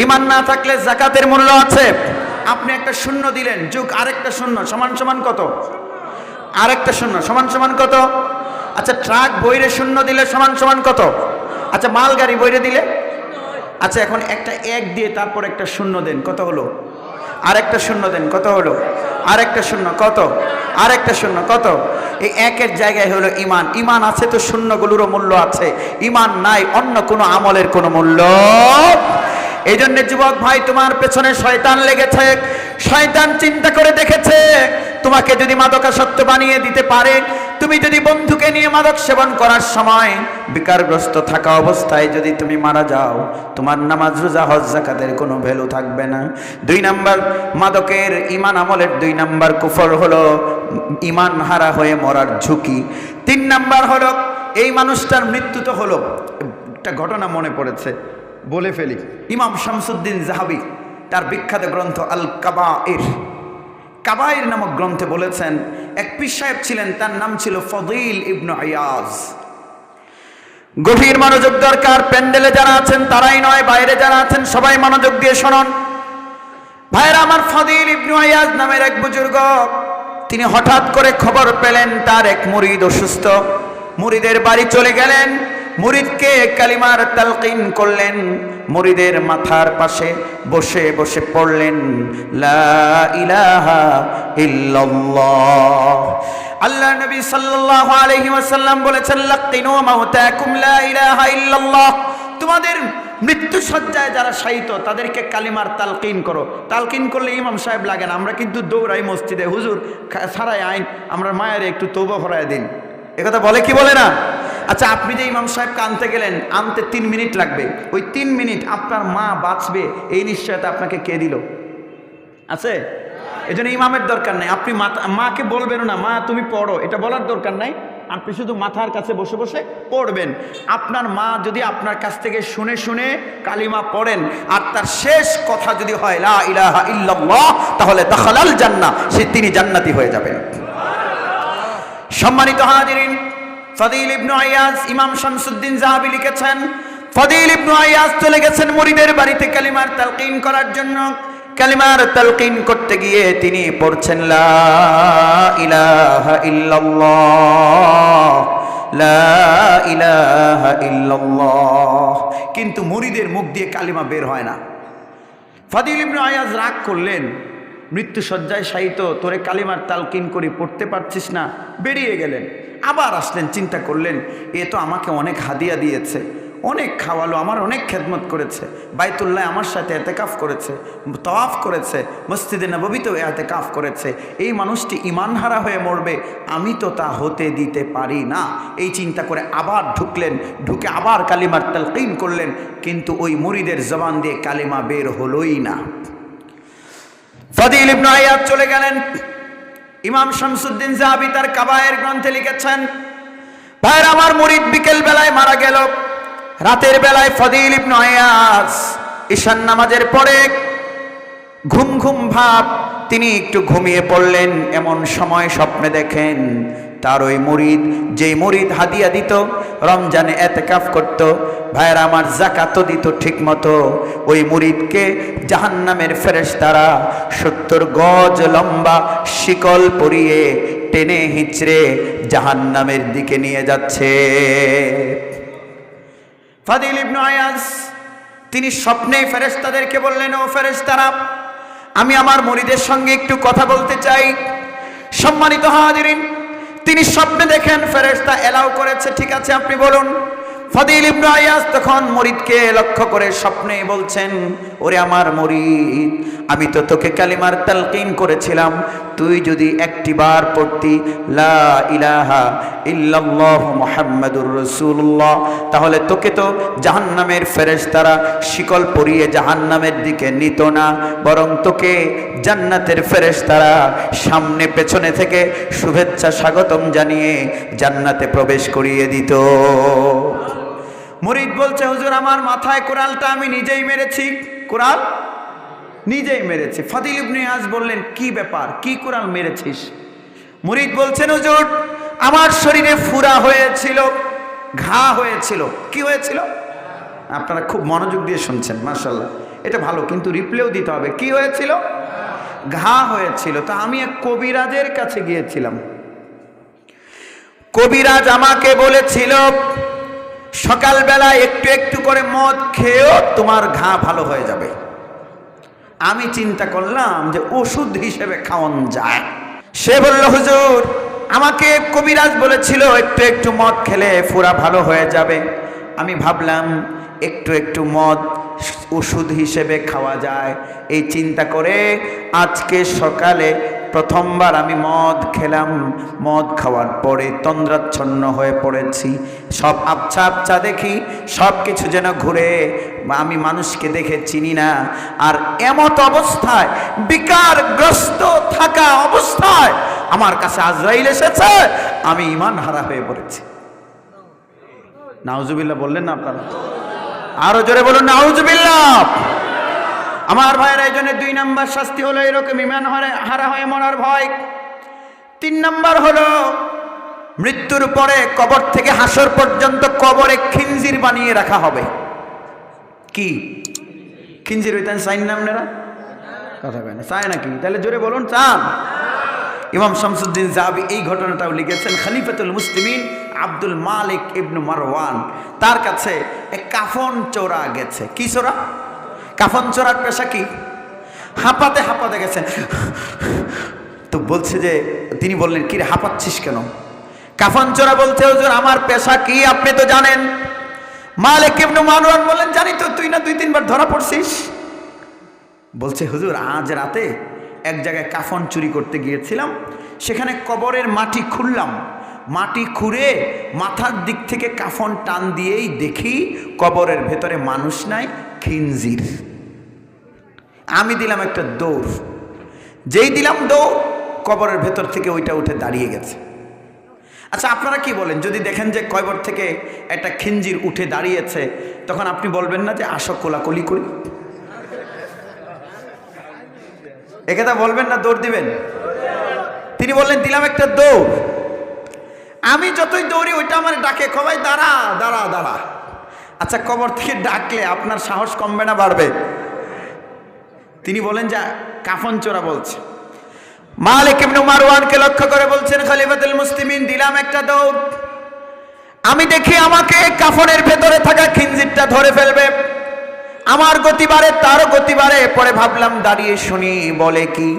ঈমান না থাকলে যাকাতের মূল্য আছে? আপনি একটা শূন্য দিলেন, যোগ আরেকটা শূন্য সমান সমান কত? আরেকটা শূন্য সমান সমান কত? আচ্ছা, ট্রাক বইরে শূন্য দিলে সমান সমান কত? আচ্ছা, মালগাড়ি বইরে দিলে? আচ্ছা, এখন একটা এক দিয়ে তারপর একটা শূন্য দেন, কত হলো? আরেকটা শূন্য দেন, কত হলো? আরেকটা শূন্য, কত? আরেকটা শূন্য, কত? এই একের জায়গায় হলো ইমান। ইমান আছে তো শূন্যগুলোরও মূল্য আছে, ইমান নাই অন্য কোনো আমলের কোনো মূল্য। এই জন্য যুবক ভাই, তোমার পেছনে শয়তান লেগেছে। শয়তান চিন্তা করে দেখেছে তোমাকে যদি মাদকাসক্ত বানিয়ে দিতে পারে, তুমি যদি বন্ধুকে নিয়ে মাদক সেবন করার সময় বিকারগ্রস্ত থাকা অবস্থায় যদি তুমি মারা যাও, তোমার নামাজ রোজা হজ যাকাতের কোনো ভ্যালু থাকবে না। 2 নাম্বার মাদকের ইমান আমলের 2 নাম্বার কুফর হলো ইমান হারা হয়ে মরার ঝুঁকি। 3 নাম্বার হলো এই মানুষটার মৃত্যু তো হলো। একটা ঘটনা মনে পড়েছে, বলে ফেলি। ইমাম শামসুদ্দিন জাহাবি তার বিখ্যাত গ্রন্থ আল কাবায়ের, কাবায়ের নামক গ্রন্থে বলেছেন, এক পীর সাহেব ছিলেন, তার নাম ছিল ফদিল ইবনে আয়াজ। গভীর মনোযোগ দরকার, প্যান্ডেলে যারা আছেন তারাই নয়, বাইরে যারা আছেন সবাই মনোযোগ দিয়ে শুনুন। ভাইরা আমার, ফদিল ইবনে আয়াজ নামের এক বুজুর্গ, তিনি হঠাৎ করে খবর পেলেন তার এক মুরিদ অসুস্থ। মুরিদের বাড়ি চলে গেলেন, মুরিদকে কালিমার তালকিন করলেন, মুরিদের মাথার পাশে বসে বসে পড়লেন লা ইলাহা ইল্লাল্লাহ। আল্লাহ নবী সাল্লাল্লাহু আলাইহি ওয়াসাল্লাম বলেছেন, লাকিনু মাউতাকুম লা ইলাহা ইল্লাল্লাহ। তোমাদের মৃত্যু সজ্জায় যারা শায়িত তাদেরকে কালিমার তালকিন করো। তালকিন করলে ইমাম সাহেব লাগে না, আমরা কিন্তু দৌড়াই মসজিদে, হুজুর সারাই আইন, আমরা মায়ের একটু তওবা ফরায় দিন। একথা বলে কি বলে না? আচ্ছা, আপনি যে ইমাম সাহেবকে আনতে গেলেন, আনতে 3 মিনিট লাগবে, ওই 3 মিনিট আপনার মা বাঁচবে এই নিশ্চয়তা আপনাকে কে দিল? আছে? এই জন্য ইমামের দরকার নাই। আপনি মাকে বলবেন না মা তুমি পড়ো, এটা বলার দরকার নাই। আপনি শুধু মাথার কাছে বসে বসে পড়বেন। আপনার মা যদি আপনার কাছ থেকে শুনে শুনে কালিমা পড়েন আর তার শেষ কথা যদি হয় লা ইলাহা ইল্লাল্লাহ, তাহলে দাখালাল জান্নাহ, তিনি জান্নাতি হয়ে যাবেন। সম্মানিত হাজিরিন, ফদিল ইবনে আয়াজ, ইমাম শামসুদ্দিন জাহাবি লিখেছেন, ফদিল ইবনে আয়াজ চলে গেছেন মুরিদের বাড়িতে কালিমার তালকিন করার জন্য। কালিমার তালকিন করতে গিয়ে তিনি পড়ছেন লা ইলাহা ইল্লাল্লাহ, লা ইলাহা ইল্লাল্লাহ, কিন্তু মুরিদের মুখ দিয়ে কালিমা বের হয় না। ফদিল ইবনে আয়াজ রাগ করলেন, মৃত্যু শয্যায় শায়িত, তোরে কালিমার তালকিন করে পড়তে পারছিস না, বেরিয়ে গেলেন। আবার আসলেন, চিন্তা করলেন এ তো আমাকে অনেক হাদিয়া দিয়েছে, অনেক খাওয়ালো, আমার অনেক খেদমত করেছে, বাইতুল্লাহ আমার সাথে এতেকাফ করেছে, তওয়াফ করেছে, মসজিদে নববীতেও এতেকাফ করেছে, এই মানুষটি ঈমান হারা হয়ে মরবে, আমি তো তা হতে দিতে পারি না। এই চিন্তা করে আবার ঢুকলেন, ঢুকে আবার কালিমার তালকিন করলেন, কিন্তু ওই মুরিদের জবান দিয়ে কালিমা বের হলোই না। ফদিল ইবনে আয়াজ চলে গেলেন। ইমাম শামসুদ্দিন জাহাবি তার কাবায়ের গ্রন্থে লিখেছেন, ভাইরা আমার, মুরিদ বিকেল বেলায় মারা গেল। রাতের বেলায় ফদিল ইবনে আয়াজ ঈশান নামাজের পরে ঘুম ঘুম ভাব, তিনি একটু ঘুমিয়ে পড়লেন। এমন সময় স্বপ্নে দেখেন তার ওই মুরিদ, যেই মুরিদ হাদিয়া দিত, রমজানে এতেকাফ করত, ভাইরা আমার যাকাতও দিত ঠিক মতো, ওই মুরিদকে জাহান্নামের ফেরেশতারা 70 গজ লম্বা শিকল পরিয়ে টেনে হিচড়ে জাহান্নামের দিকে নিয়ে যাচ্ছে। ফদিল ইবনে আয়াজ তিনি স্বপ্নে ফেরেশতাদেরকে বললেন, ও ফেরেশতারা, আমি আমার মুরিদের সঙ্গে একটু কথা বলতে চাই। সম্মানিত হাজিরিন, তিনি স্বপ্নে দেখেন ফেরেশতা এলাও করেছে, ঠিক আছে আপনি বলুন। ফদিল ইবনে আয়াজ তখন মুরিদকে লক্ষ্য করে স্বপ্নে বলছেন, ওরে আমার মুরিদ, আমি তো তোকে কালিমার তালকিন করেছিলাম, তুই যদি একটিবার পড়তি লা ইলাহা ইল্লাল্লাহু মুহাম্মাদুর রাসূলুল্লাহ, তাহলে তোকে তো জাহান্নামের ফেরেশতারা শিকল পরিয়ে জাহান্নামের দিকে নিত না, বরং তোকে জান্নাতের ফেরেশতারা সামনে পেছনে থেকে শুভেচ্ছা স্বাগতম জানিয়ে জান্নাতে প্রবেশ করিয়ে দিত। মুরিদ বলছে, হুজুর আমার মাথায় কোরালটা আমি নিজেই মেরেছি, কোরাল নিজেই মেরেছি। ফদিল ইবনে আয়াজ বললেন, কি ব্যাপার, কি কোরাল মেরেছিস? মুরিদ বলছেন, হুজুর আমার শরীরে ফুরা হয়েছিল, ঘা হয়েছিল। কি হয়েছিল? আপনারা খুব মনোযোগ দিয়ে শুনছেন, মাশাআল্লাহ, এটা ভালো, কিন্তু রিপ্লেও দিতে হবে। কি হয়েছিল? ঘা হয়েছিল। তা আমি এক কবিরাজের কাছে গিয়েছিলাম। কবিরাজ আমাকে বলেছিল সকালবেলা একটু একটু করে মদ খেয়েও তোমার ঘা ভালো হয়ে যাবে। আমি চিন্তা করলাম যে ওষুধ হিসেবে খাওয়ান যায়। সে বলল হুজুর আমাকে কবিরাজ বলেছিল একটু একটু মদ খেলে ফুরা ভালো হয়ে যাবে। আমি ভাবলাম একটু একটু মদ ওষুধ হিসেবে খাওয়া যায়, এই চিন্তা করে আজকে সকালে প্রথমবার আমি মদ খেলাম। মদ খাওয়ার পরে তন্দ্রাচ্ছন্ন হয়ে পড়েছি, সব আবছা আবছা দেখি, সব কিছু যেন ঘুরে, আমি মানুষকে দেখে চিনি না। আর এমত অবস্থায় বিকারগ্রস্ত থাকা অবস্থায় আমার কাছে আজরাইল এসেছে, আমি ঈমান হারা হয়ে পড়েছি। নাউজুবিল্লাহ বললেন না আপনারা? আরো জোরে বলুন নাউজুবিল্লাহ। আমার ভাইয়ের এই জন্য 2 নম্বর শাস্তি হলো এরকম ঈমান হারা হয়ে মরার ভয়। 3 নম্বর হলো মৃত্যুর পরে কবর থেকে হাসর পর্যন্ত কবরে খিনজির বানিয়ে রাখা হবে। কি খিনজির হইতেন চাইন না আপনারা? কথা কেন চায় নাকি? তাহলে জোরে বলুন চান? ইমাম শামসুদ্দিন যাবি এই ঘটনাটাও লিখেছেন। খলিফাতুল মুসলিমিন আব্দুল মালিক ইবনু মারওয়ান, তার কাছে এক কাফন চোরা গেছে। কি চোরা? কাফন চোরার পেশা কি? হাঁপাতে হাঁপাতে গেছেন। তো বলছে যে, তিনি বললেন কি রে হাঁপাচ্ছিস কেন? কাফন চোরা বলছে হুজুর আমার পেশা কি আপনি তো জানেন। মালিক ইবনু মারওয়ান বললেন জানি তো, তুই না 2-3 বার ধরা পড়ছিস। বলছে হুজুর আজ রাতে এক জায়গায় কাফন চুরি করতে গিয়েছিলাম, সেখানে কবরের মাটি খুললাম, মাটি খুঁড়ে মাথার দিক থেকে কাফন টান দিয়েই দেখি কবরের ভেতরে মানুষ নাই, খিনজির। আমি দিলাম একটা দৌড়, যেই দিলাম দৌড় কবরের ভেতর থেকে ওইটা উঠে দাঁড়িয়ে গেছে। আচ্ছা আপনারা কি বলেন, যদি দেখেন যে কবর থেকে একটা খিনজির উঠে দাঁড়িয়েছে, তখন আপনি বলবেন না যে আসো কোলাকুলি করি? একথা বলবেন না, দৌড় দিবেন? তিনি বললেন দিলাম একটা দৌড়, আমি যতই দৌড়ি ওইটা আমার ডাকে, কবাই দাঁড়া দাঁড়া দাঁড়া। আচ্ছা কবর থেকে ডাকলে আপনার সাহস কমবে না বাড়বে? তিনি বলেন যে কাফন চোরা বলছে। মালিক ইবনে মারওয়ানকে লক্ষ্য করে বলছেন খলিফাতুল মুসলিমিন দিলাম একটা দৌড়, আমি দেখি আমাকে কাফনের ভেতরে থাকা খিনজিরটা ধরে ফেলবে। আমার গতি বাড়ে, তারও গতি বাড়ে। পরে ভাবলাম দাঁড়িয়ে শুনি বলে কি।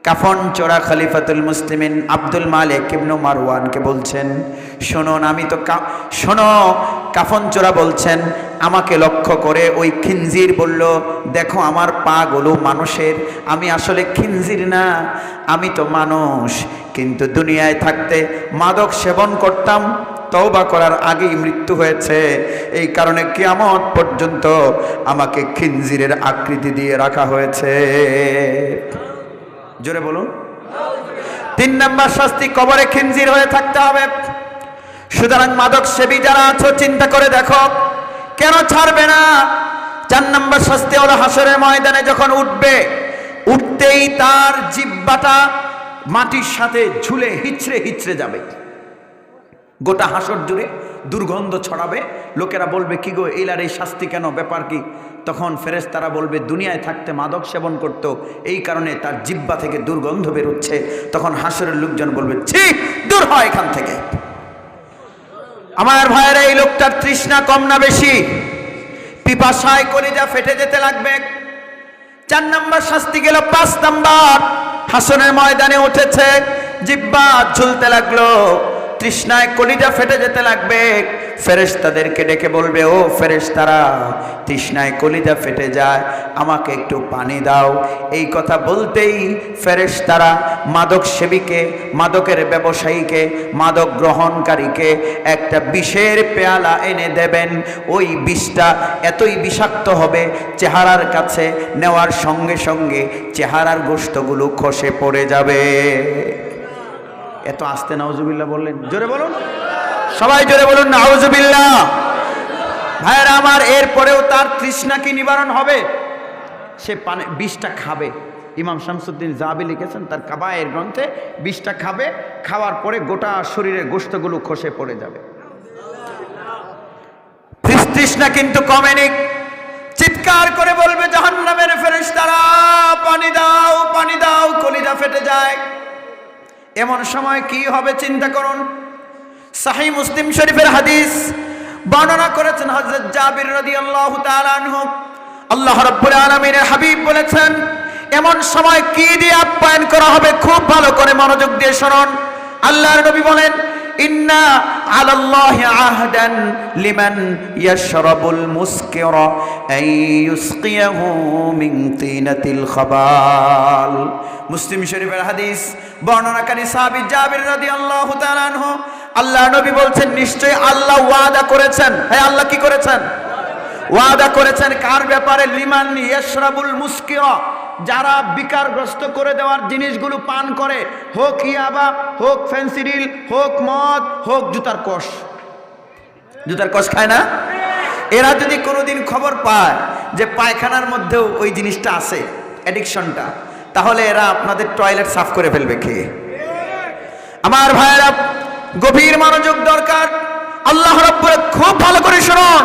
কাফন চোরা খলিফাতুল মুসলিমিন আব্দুল মালিক ইবনে মারওয়ানকে বলছেন শুনুন, আমি তো শোনো, কাফন চোরা বলছেন আমাকে লক্ষ্য করে ওই খিনজির বলল দেখো আমার পা গুলো মানুষের, আমি আসলে খিনজির না, আমি তো মানুষ, কিন্তু দুনিয়ায় থাকতে মাদক সেবন করতাম, তওবা করার আগেই মৃত্যু হয়েছে, এই কারণে কিয়ামত পর্যন্ত আমাকে খিনজিরের আকৃতি দিয়ে রাখা হয়েছে। জোরে বলুন। 3 নম্বর শাস্তি কবরে খিনজির হয়ে থাকতে হবে। সুতরাং মাদক সেবী যারা আছো চিন্তা করে দেখো কেন ছাড়বে না। 4 নম্বর শাস্তি হলো হাসরের ময়দানে যখন উঠবে, উঠতেই তার জিহ্বাটা মাটির সাথে ঝুলে হিচড়ে হিচড়ে যাবে, গোটা হাসর জুড়ে দুর্গন্ধ ছড়াবে। লোকেরা বলবে কি গো এইলার এই শাস্তি কেন, ব্যাপার কি? তখন ফেরেশতারা বলবে দুনিয়ায় থাকতে মাদক সেবন করত, এই কারণে তার জিহ্বা থেকে দুর্গন্ধ বেরোচ্ছে। তখন হাসরের লোকজন বলবে ছি, দূর হয় এখান থেকে। আমার ভাইয়েরা এই লোকটার তৃষ্ণা কম না বেশি? পিপাসায় কলিজা ফেটে যেতে লাগবে। 4 নম্বর শাস্তি গেল। 5 নম্বর, হাসরের ময়দানে উঠেছে, জিহ্বা ঝুলতে লাগলো, তৃষ্ণায় কলিজা ফেটে যেতে লাগবে। ফেরেশতাদেরকে ডেকে বলবে ও ফেরেশতারা, তৃষ্ণায় কলিজা ফেটে যায়, আমাকে একটু পানি দাও। এই কথা বলতেই ফেরেশতারা মাদক সেবীকে, মাদকের ব্যবসায়ীকে, মাদক গ্রহণকারীকে একটা বিষের পেয়ালা এনে দেবেন। ওই বিষটা এতই বিষাক্ত হবে, চেহারার কাছে নেওয়ার সঙ্গে সঙ্গে চেহারার গোশতগুলো খসে পড়ে যাবে। এত আস্তে নাউজুবিল্লাহ বললেন? জোরে বলুন, সবাই জোরে বলুন নাউজুবিল্লাহ। ভাইরা আমার, এরপরেও তার তৃষ্ণা কি নিবারণ হবে? সে বিষটা খাবে। ইমাম শামসুদ্দিন যাবি লিখেছেন তার কাবায়ের গ্রন্থে, বিষটা খাবে, খাওয়ার পরে গোটা শরীরে গোশতগুলো খসে পড়ে যাবে। তৃষ্ণা কিন্তু কমেনি, চিৎকার করে বলবে জাহান্নামে জাহান্নামের ফেরেশতারা পানি দাও কলিজা ফেটে যায়। এমন সময় কি হবে চিন্তা করুন। সহিহ মুসলিম শরীফের হাদিস বর্ণনা করেছেন হযরত জাবির রাদিয়াল্লাহু তাআলা আনহু। আল্লাহ রাব্বুল আলামিনের হাবিব বলেছেন এমন সময় কি দিয়ে আপ্যায়ন করা হবে, খুব ভালো করে মনোযোগ দিয়ে শুনুন। আল্লাহর নবী বলেন ইন্না আলাল্লাহি আহদান লিমান ইয়াশরাবুল মুসকিরা আন ইউসকিয়াহু মিন তিনাতিল খাবাল। মুসলিম শরীফের হাদিস বর্ণনাকারী সাহাবী জাবির রাদিয়াল্লাহু তাআলা আনহু আল্লাহর নবী বলছেন নিশ্চয়ই আল্লাহ ওয়াদা করেছেন। হ্যাঁ, আল্লাহ কি করেছেন? ওয়াদা করেছেন কার ব্যাপারে? লিমান ইয়াশরাবুল মুসকিরা, যারা বিকারগ্রস্ত করে দেওয়ার জিনিসগুলো পান করে, হোক ইয়াবা, হোক ফেন্সিডিল, হোক মদ, হোক জুতার কষ খায় না? এরা যদি কোনোদিন খবর পায় যে পায়খানার মধ্যেও ওই জিনিসটা আছে, অ্যাডিকশনটা, তাহলে এরা আপনাদের টয়লেট সাফ করে ফেলবে খেয়ে। আমার ভাইয়েরা, গভীর মনোযোগ দরকার। আল্লাহ রাব্বুল, খুব ভালো করে শুনুন,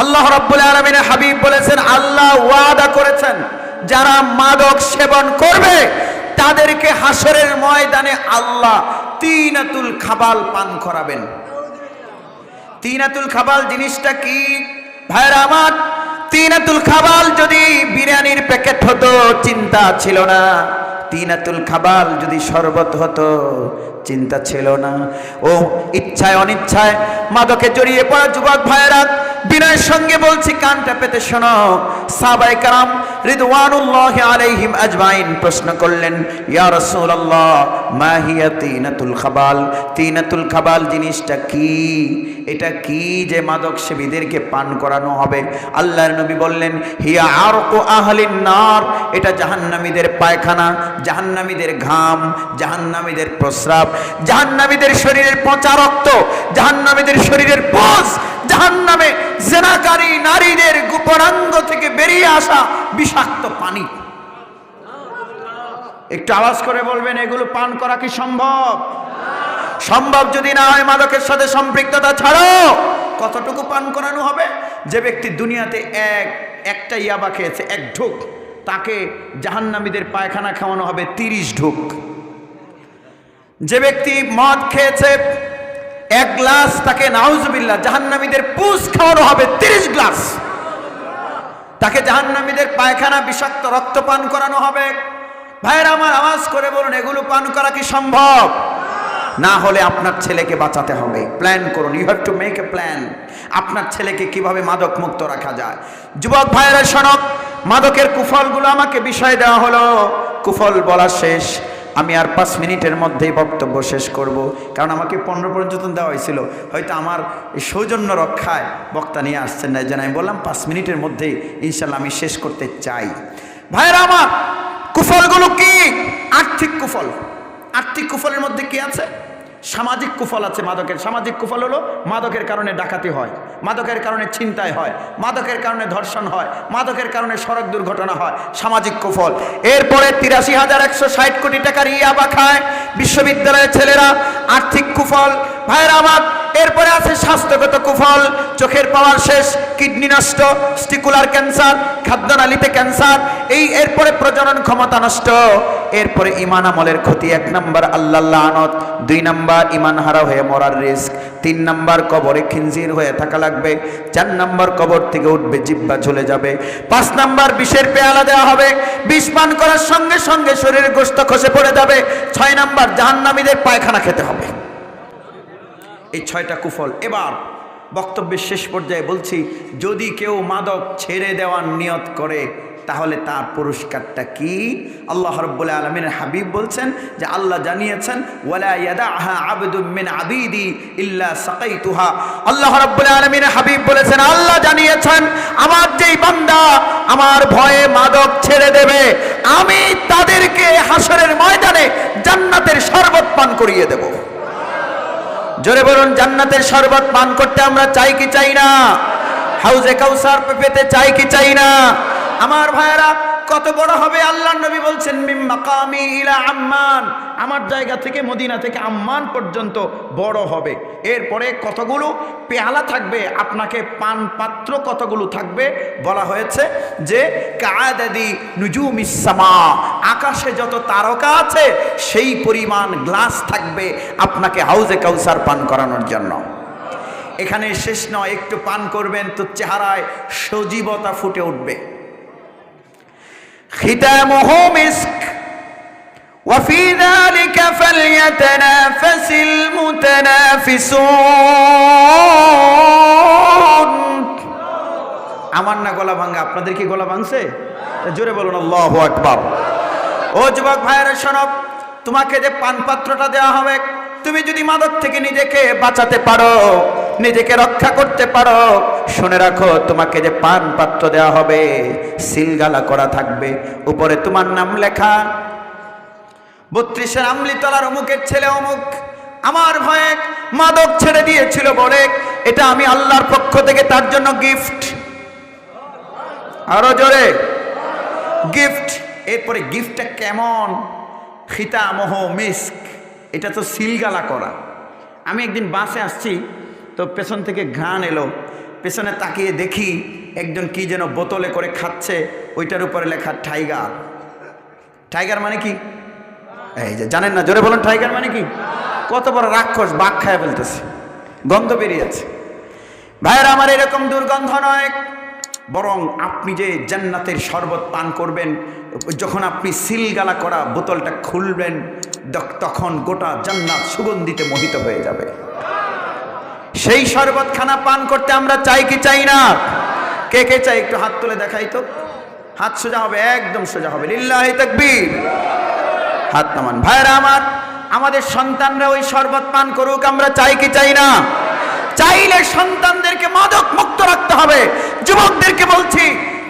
আল্লাহ রাব্বুল আলামিনের হাবিব বলেছেন আল্লাহ ওয়াদা করেছেন যারা মাদক সেবন করবে তাদেরকে হাসরের ময়দানে আল্লাহ তিনাতুল খাবাল পান করাবেন। তিনাতুল খাবাল জিনিসটা কি ভাইরা আমার? তিনাতুল খাবাল যদি বিরিয়ানির প্যাকেট হতো চিন্তা ছিল না, তিনাতুল খাবাল যদি শরবত হতো চিন্তা ছিল না। ও ইচ্ছায় অনিচ্ছায় মাদকে জড়িয়ে পড়া যুবক ভাইয়েরা, বিনয়ের সঙ্গে বলছি কানটা পেতে শোনো। সাহাবায়ে কেরাম রিদওয়ানুল্লাহি আলাইহিম আজমাইন প্রশ্ন করলেন ইয়া রাসূলুল্লাহ মা হিয়া তিনাতুল খাবাল? তিনাতুল খাবাল জিনিসটা কি? এটা কি যে মাদক সেবীদেরকে পান করানো হবে? আল্লাহর নবী বললেন হিয়া আরকু আহলিন নার, এটা জাহান্নামীদের পায়খানা, জাহান্নামীদের ঘাম, জাহান্নামীদের প্রস্রাব, জাহান্নামীদের শরীরের পচা রক্ত, জাহান্নামীদের শরীরের পচ, জাহান্নামে জেনাকারী নারীদের গোপনাঙ্গ থেকে বেরিয়ে আসা বিষাক্ত পানি। একটু আওয়াজ করে বলবেন এগুলো পান করা কি সম্ভব? সম্ভব যদি না হয় মাদকের সাথে সম্পৃক্ততা ছাড়ো কতটুকু পান করানো হবে? যে ব্যক্তি দুনিয়াতে একটা ইয়াবা খেয়েছে, এক ঢোক, তাকে জাহান্নামীদের পায়খানা খাওয়ানো হবে 30 ঢোক। যে ব্যক্তি মদ খেয়েছে 1 গ্লাস, তাকে নাউজুবিল্লাহ জাহান্নামীদের পুষ খাওয়ানো হবে 30 গ্লাস। তাকে জাহান্নামীদের পায়খানা বিষাক্ত রক্ত পান করানো হবে। ভাইরা আমার, আওয়াজ করে বলুন এগুলো পান করা কি সম্ভব? না হলে আপনার ছেলেকে বাঁচাতে হবে। প্ল্যান করুন, you have to make a plan. আপনার ছেলেকে কিভাবে মাদক মুক্ত রাখা যায়। যুবক ভাইরা শোনক, মাদকের কুফলগুলো আমাকে বিষয় দেওয়া হলো, কুফল বলা শেষ। আমি আর 5 মিনিটের মধ্যেই বক্তব্য শেষ করব, কারণ আমাকে 15 পর্যন্ত দেওয়া হয়েছিল। হয়তো আমার এই সৌজন্য রক্ষায় বক্তা নিয়ে আসছেন না, যেন আমি বললাম 5 মিনিটের মধ্যেই ইনশাল্লাহ আমি শেষ করতে চাই। ভাইরা আমার, কুফলগুলো কি? আর্থিক কুফল। আর্থিক কুফলের মধ্যে কি আছে? সামাজিক কুফল আছে মাদকের। সামাজিক কুফল হলো মাদকের কারণে ডাকাতি হয়, মাদকের কারণে ছিনতাই হয়, মাদকের কারণে ধর্ষণ হয়, মাদকের কারণে সড়ক দুর্ঘটনা হয়, সামাজিক কুফল। এরপরে 83,160 কোটি টাকার ইয়াবা খায় বিশ্ববিদ্যালয়ের ছেলেরা, আর্থিক কুফল। ভাইরা আমার, এরপরে আছে স্বাস্থ্যগত কুফল, চোখের পাওয়ার শেষ, কিডনি নষ্ট, স্টিকুলার ক্যান্সার, খাদ্যনালীতে ক্যান্সার, এরপরে প্রজনন ক্ষমতা নষ্ট। এরপরে ঈমান আমলের ক্ষতি। 1 নাম্বার আল্লাহ লানত, 2 নাম্বার ঈমান হারা হয়ে মরার রিস্ক, 3 নাম্বার কবরে খিনজির হয়ে থাকা লাগবে, 4 নাম্বার কবর থেকে উঠবে জিহ্বা ঝুলে যাবে, 5 নাম্বার বিষের পেয়ালা দেওয়া হবে, বিষ পান করার সঙ্গে সঙ্গে শরীরের গোশত খসে পড়ে যাবে, 6 নাম্বার জাহান্নামীদের পায়খানা খেতে হবে। এই 6টা কুফল। এবার বক্তব্যের শেষ পর্যায়ে বলছি, যদি কেউ মাদক ছেড়ে দেওয়ার নিয়ত করে তাহলে তার পুরস্কারটা কি? আল্লাহ রাব্বুল আলামিনের হাবিব বলছেন যে আল্লাহ জানিয়েছেন ওয়ালা ইয়াদাহা আবদুম মিন আবিদি ইল্লা সাকাইতুহা। আল্লাহ রাব্বুল আলামিনের হাবিব বলেছেন, আল্লাহ জানিয়েছেন আমার যেই বান্দা আমার ভয়ে মাদক ছেড়ে দেবে আমি তাদেরকে হাসরের ময়দানে জান্নাতের শরবত পান করিয়ে দেব। জোরে বলুন, জান্নাতের শরবত পান করতে আমরা চাই কি চাই না? হাউজে কাউসার পেতে চাই কি চাই না? আমার ভাইয়েরা, কত বড় হবে? আল্লাহর নবী বলছেন মিম মাকামি ইলা আম্মান, আমার জায়গা থেকে মদিনা থেকে আম্মান পর্যন্ত বড় হবে। এরপরে কতগুলো পেয়ালা থাকবে, আপনাকে পান পাত্র কতগুলো থাকবে বলা হয়েছে যে কাআদাদি নুজুমিস সামা, আকাশে যত তারকা আছে সেই পরিমাণ গ্লাস থাকবে আপনাকে হাউজে কাউসার পান করানোর জন্য। এখানে শেষ নয়, একটু পান করবেন তো চেহারায় সজীবতা ফুটে উঠবে। খিতামুহু মিস্ক ওয়া ফি যালিকা ফালইয়াতানাফাসিল মুতানাফিসুন। আমার না গলা ভাঙা, আপনাদের কি গলা ভাঙছে? জোরে বলুন আল্লাহু আকবার। ও যুবক ভাইয়েরা শোনো, তোমাকে যে পান পাত্রটা দেওয়া হবে, তুমি যদি মাদক থেকে নিজেকে বাঁচাতে পারো, নিজেকে রক্ষা করতে পারো, শুনে রাখো তোমাকে যে পান পাত্র দেওয়া হবে সিলগালা করা থাকবে, উপরে তোমার নাম লেখা 32-এর আমলিতলার অমুকের ছেলে অমুক আমার ভয়ে মাদক ছেড়ে দিয়েছিল বলে এটা আমি আল্লাহর পক্ষ থেকে তার জন্য গিফট। আরো জোরে গিফট। এরপরে গিফটটা কেমন? খিতামুহু মিস্ক, এটা তো সিলগালা করা। আমি একদিন বাসে আসছি তো পেছন থেকে ঘ্রাণ এলো, পেছনে তাকিয়ে দেখি একজন কি যেন বোতলে করে খাচ্ছে, ওইটার উপরে লেখা টাইগার। টাইগার মানে কি? এই যে জানেন না, জোরে বলুন টাইগার মানে কি? কত বড় রাক্ষস, বাঘ খায় ফেলতেছে, গন্ধ বেরিয়েছে। ভাইয়েরা আমার, এরকম দুর্গন্ধ নয়, বরং আপনি যে জান্নাতের শরবত পান করবেন, যখন আপনি সিলগালা করা বোতলটা খুলবেন তখন গোটা জান্নাত সুগন্ধিতে মোহিত হয়ে যাবে। সেই শরবত খানা পান করতে আমরা চাই কি চাই না? কে কে চাই? একটু হাত তুলে দেখাই তো। হাত সোজা হবে, একদম সোজা হবে। লিল্লাহি তাকবীর। হাত নামান। ভাইরা আমার, আমাদের সন্তানরা ওই শরবত পান করুক, আমরা চাই কি চাই না? চাইলে সন্তানদেরকে মাদক মুক্ত রাখতে হবে। যুবকদেরকে বলছি,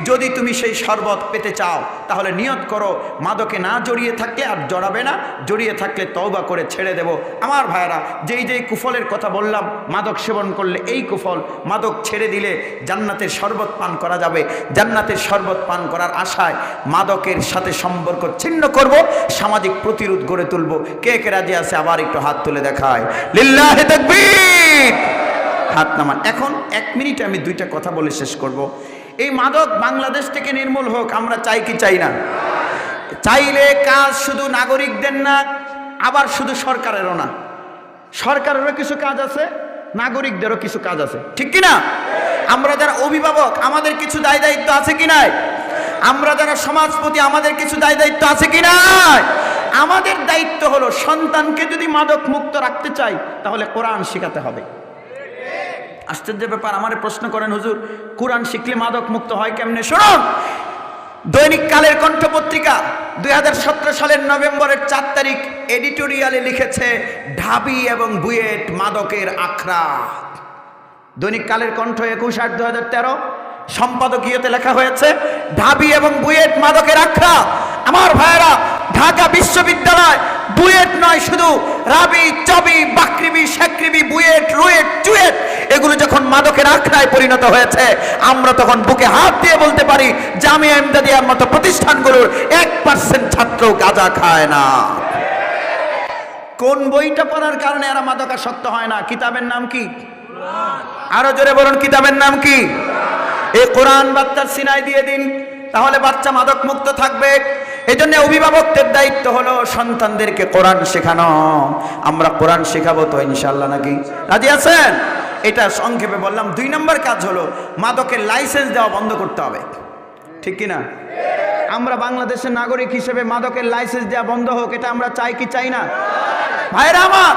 যদি তুমি সেই শরবত পেতে চাও তাহলে নিয়ত করো মাদকে না জড়িয়ে থাকলে আর জড়াবে না, জড়িয়ে থাকলে তওবা করে ছেড়ে দেব। আমার ভাইরা, যেই কুফলের কথা বললাম, মাদক সেবন করলে এই কুফল, মাদক ছেড়ে দিলে জান্নাতের শরবত পান করা যাবে। জান্নাতের শরবত পান করার আশায় মাদকের সাথে সম্পর্ক ছিন্ন করব, সামাজিক প্রতিরোধ গড়ে তুলব। কে কে রাজি আছে? আবার একটু হাত তুলে দেখায়। লিল্লাহি তাকবীর। হাত নামান। এখন 1 মিনিটে আমি 2টা কথা বলে শেষ করব। এই মাদক বাংলাদেশ থেকে নির্মূল হোক, আমরা চাই কি চাই না? চাইলে কাজ শুধু নাগরিকদের না, আবার শুধু সরকারেরও না। সরকারেরও কিছু কাজ আছে, নাগরিকদেরও কিছু কাজ আছে, ঠিক কি না? আমরা যারা অভিভাবক, আমাদের কিছু দায় দায়িত্ব আছে কি নাই? আমরা যারা সমাজপতি, আমাদের কিছু দায় দায়িত্ব আছে কি নাই? আমাদের দায়িত্ব হলো সন্তানকে যদি মাদক মুক্ত রাখতে চাই তাহলে কোরআন শেখাতে হবে। আশ্চর্য ব্যাপার, আমারে প্রশ্ন করেন, হুজুর কোরআন শিখলে মাদক মুক্ত হয় কেমনে? শুনুন, দৈনিক কালের কণ্ঠ পত্রিকা 2017 সালের নভেম্বরের 4 তারিখ এডিটোরিয়ালে লিখেছে, ঢাবি এবং বুয়েট মাদকের আখড়া। দৈনিক কালের কণ্ঠ 21/8/2013 সম্পাদকীয়তে লেখা হয়েছে, ঢাবি এবং বুয়েট মাদকের আখড়া। আমার ভাইয়েরা, ঢাকা বিশ্ববিদ্যালয় বুয়েট নয়, শুধু রাবি, চবি, বাকরিবি, শেকরিবি, বুয়েট, রুয়েট, চুয়েট, এগুলো যখন মাদকের আখড়ায় পরিণত হয়েছে, আমরা তখন বুকে হাত দিয়ে বলতে পারি জামিয়া ইমদাদিয়ার মতো প্রতিষ্ঠানগুলোর 1% ছাত্র গাঁজা খায় না। কোন বইটা পড়ার কারণে এরা মাদকাসক্ত হয় না? কিতাবের নাম কি? আরো জোরে বলুন, কিতাবের নাম কি? এই কোরআন বাচ্চার সিনায় দিয়ে দিন, তাহলে বাচ্চা মাদক মুক্ত থাকবে। এজন্য অভিভাবকদের দায়িত্ব হলো সন্তানদেরকে কোরআন শেখানো। আমরা কোরআন শেখাবো তো ইনশাআল্লাহ, নাকি রাজি আছেন? এটা সংক্ষেপে বললাম। 2 নম্বর কাজ হলো মাদকের লাইসেন্স দেওয়া বন্ধ করতে হবে, ঠিক কি না? আমরা বাংলাদেশের নাগরিক হিসেবে মাদকের লাইসেন্স দেওয়া বন্ধ হোক, এটা আমরা চাই কি চাই না? ভাইরা আমার,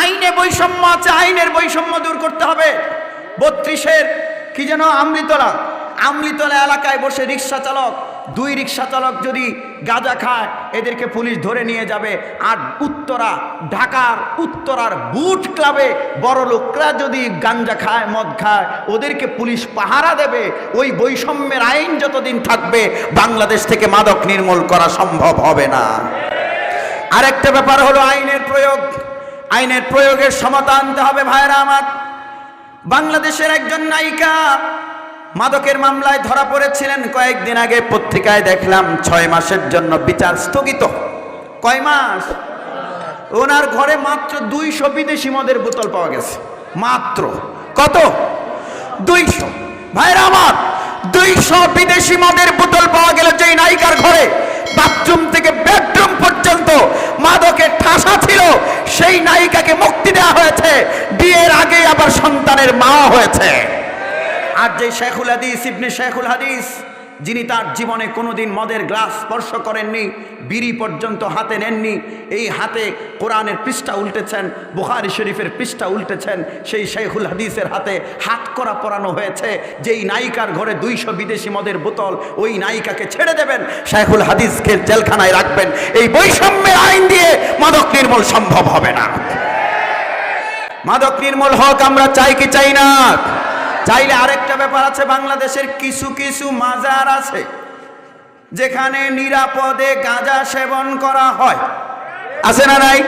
আইনে বৈষম্য আছে, আইনের বৈষম্য দূর করতে হবে। 32-এর কি যেন আমলিতলা এলাকায় বসে রিক্সা চালক, 2 রিক্সা চালক যদি গাঁজা খায়, এদেরকে পুলিশ ধরে নিয়ে যাবে। আর ঢাকার উত্তরার বুট ক্লাবে বড় লোকরা যদি গাঞ্জা খায়, মদ খায়, ওদেরকে পুলিশ পাহারা দেবে। ওই বৈষম্যের আইন যতদিন থাকবে বাংলাদেশ থেকে মাদক নির্মূল করা সম্ভব হবে না। আরেকটা ব্যাপার হলো আইনের প্রয়োগ। আইনের প্রয়োগের সমতা আনতে হবে। ভাইরা আমার, বাংলাদেশের একজন নায়িকা মাদকের মামলায় ধরা পড়েছিলেন কয়েকদিন আগে, পত্রিকায় দেখলাম 6 মাসের জন্য বিচার স্থগিত। কয় মাস? ওনার ঘরে মাত্র 200 বিদেশি মদের বোতল পাওয়া গেছে। মাত্র কত? 200। ভাইরা আমার, 200 বিদেশি মদের বোতল পাওয়া গেল যেই নায়িকার ঘরে। বাথরুম থেকে বেডরুম পর্যন্ত মাদকের ঠাসা ছিল। সেই নায়িকাকে মুক্তি দেওয়া হয়েছে, বিয়ের আগে আবার সন্তানের মা হয়েছে। আর যে শেখুল হাদিস, ইবনে শেখুল হাদিস, যিনি তার জীবনে কোনোদিন মদের গ্লাস স্পর্শ করেননি, বিড়ি পর্যন্ত হাতে নেননি, এই হাতে কোরআনের পৃষ্ঠা উল্টেছেন, বুখারী শরীফের পৃষ্ঠা উল্টেছেন, সেই শেখুল হাদিসের হাতে হাত করা পরানো হয়েছে। যেই নায়িকার ঘরে 200 বিদেশি মদের বোতল, ওই নায়িকাকে ছেড়ে দেবেন, শেখুল হাদিসকে জেলখানায় রাখবেন। এই বৈষম্যের আইন দিয়ে মাদক নির্মূল সম্ভব হবে না। মাদক নির্মূল হোক আমরা চাই কি চাই না? চাইলে আরেকটা ব্যাপার আছে, বাংলাদেশের কিছু কিছু মাজার আছে যেখানে নিরাপদে গাঁজা সেবন করা হয়। আছে না নাই?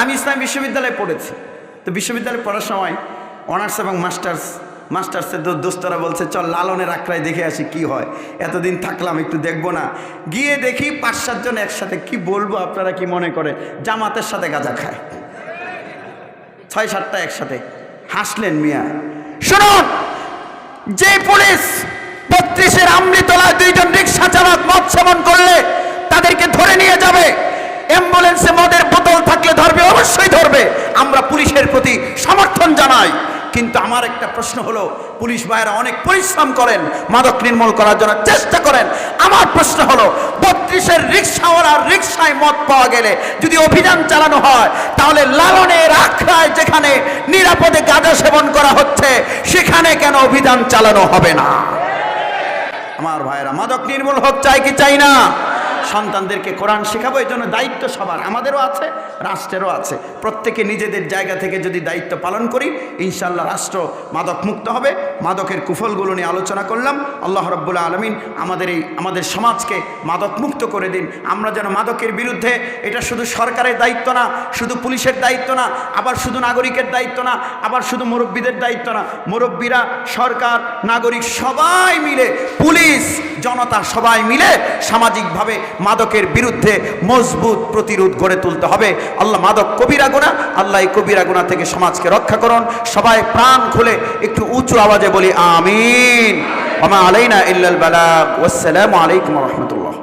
আমি ইসলাম বিশ্ববিদ্যালয়ে পড়েছি, তো বিশ্ববিদ্যালয়ে পড়ার সময় অনার্স এবং মাস্টার্সের দোস্তরা বলছে চল লালনের আখড়ায় দেখে আসি কি হয়। এতদিন থাকলাম, একটু দেখবো না। গিয়ে দেখি 5-7 জন একসাথে, কি বলবো আপনারা কি মনে করে, জামাতের সাথে গাঁজা খায়। 6-7টা একসাথে। হাসলেন মিয়া। শুনুন, যে পুলিশ 32-এর আমৃতলায় 2 জন রিক্সা চালক মদ সেবন করলে তাদেরকে ধরে নিয়ে যাবে, অ্যাম্বুলেন্সে মদের বোতল থাকলে ধরবে, অবশ্যই ধরবে। আমরা পুলিশের প্রতি সমর্থন জানাই। কিন্তু আমার একটা প্রশ্ন হলো, পুলিশ ভাইরা অনেক পরিশ্রম করেন, মাদক নির্মূল করার জন্য চেষ্টা করেন। আমার প্রশ্ন হলো, 32-এর রিক্সাওয়ালার রিক্সায় মদ পাওয়া গেলে যদি অভিযান চালানো হয়, তাহলে লালনের আখড়ায় যেখানে নিরাপদে গাঁজা সেবন করা হচ্ছে সেখানে কেন অভিযান চালানো হবে না? আমার ভাইরা, মাদক নির্মূল হোক চাই কি চাই না? সন্তানদেরকে কোরআন শেখাবো, এই জন্য দায়িত্ব সবার, আমাদেরও আছে, রাষ্ট্রেরও আছে। প্রত্যেকে নিজেদের জায়গা থেকে যদি দায়িত্ব পালন করি, ইনশাআল্লাহ রাষ্ট্র মাদক মুক্ত হবে। মাদকের কুফলগুলো নিয়ে আলোচনা করলাম। আল্লাহ রাব্বুল আলামিন আমাদের সমাজকে মাদক মুক্ত করে দিন। আমরা যেন মাদকের বিরুদ্ধে, এটা শুধু সরকারের দায়িত্ব না, শুধু পুলিশের দায়িত্ব না, আবার শুধু নাগরিকের দায়িত্ব না, আবার শুধু মুরব্বীদের দায়িত্ব না। মুরব্বীরা, সরকার, নাগরিক সবাই মিলে, পুলিশ, জনতা সবাই মিলে সামাজিকভাবে মাদকের বিরুদ্ধে মজবুত প্রতিরোধ গড়ে তুলতে হবে। আল্লাহ, মাদক কবিরা গুনাহ, আল্লাহ এই কবিরা গুনাহ থেকে সমাজকে রক্ষা করুন। সবাই প্রাণ খুলে একটু উঁচু আওয়াজে বলি আমিন। ওয়া মা আলাইনা ইল্লাল বালাগ। ওয়াসসালামু আলাইকুম ওয়া রাহমাতুল্লাহ।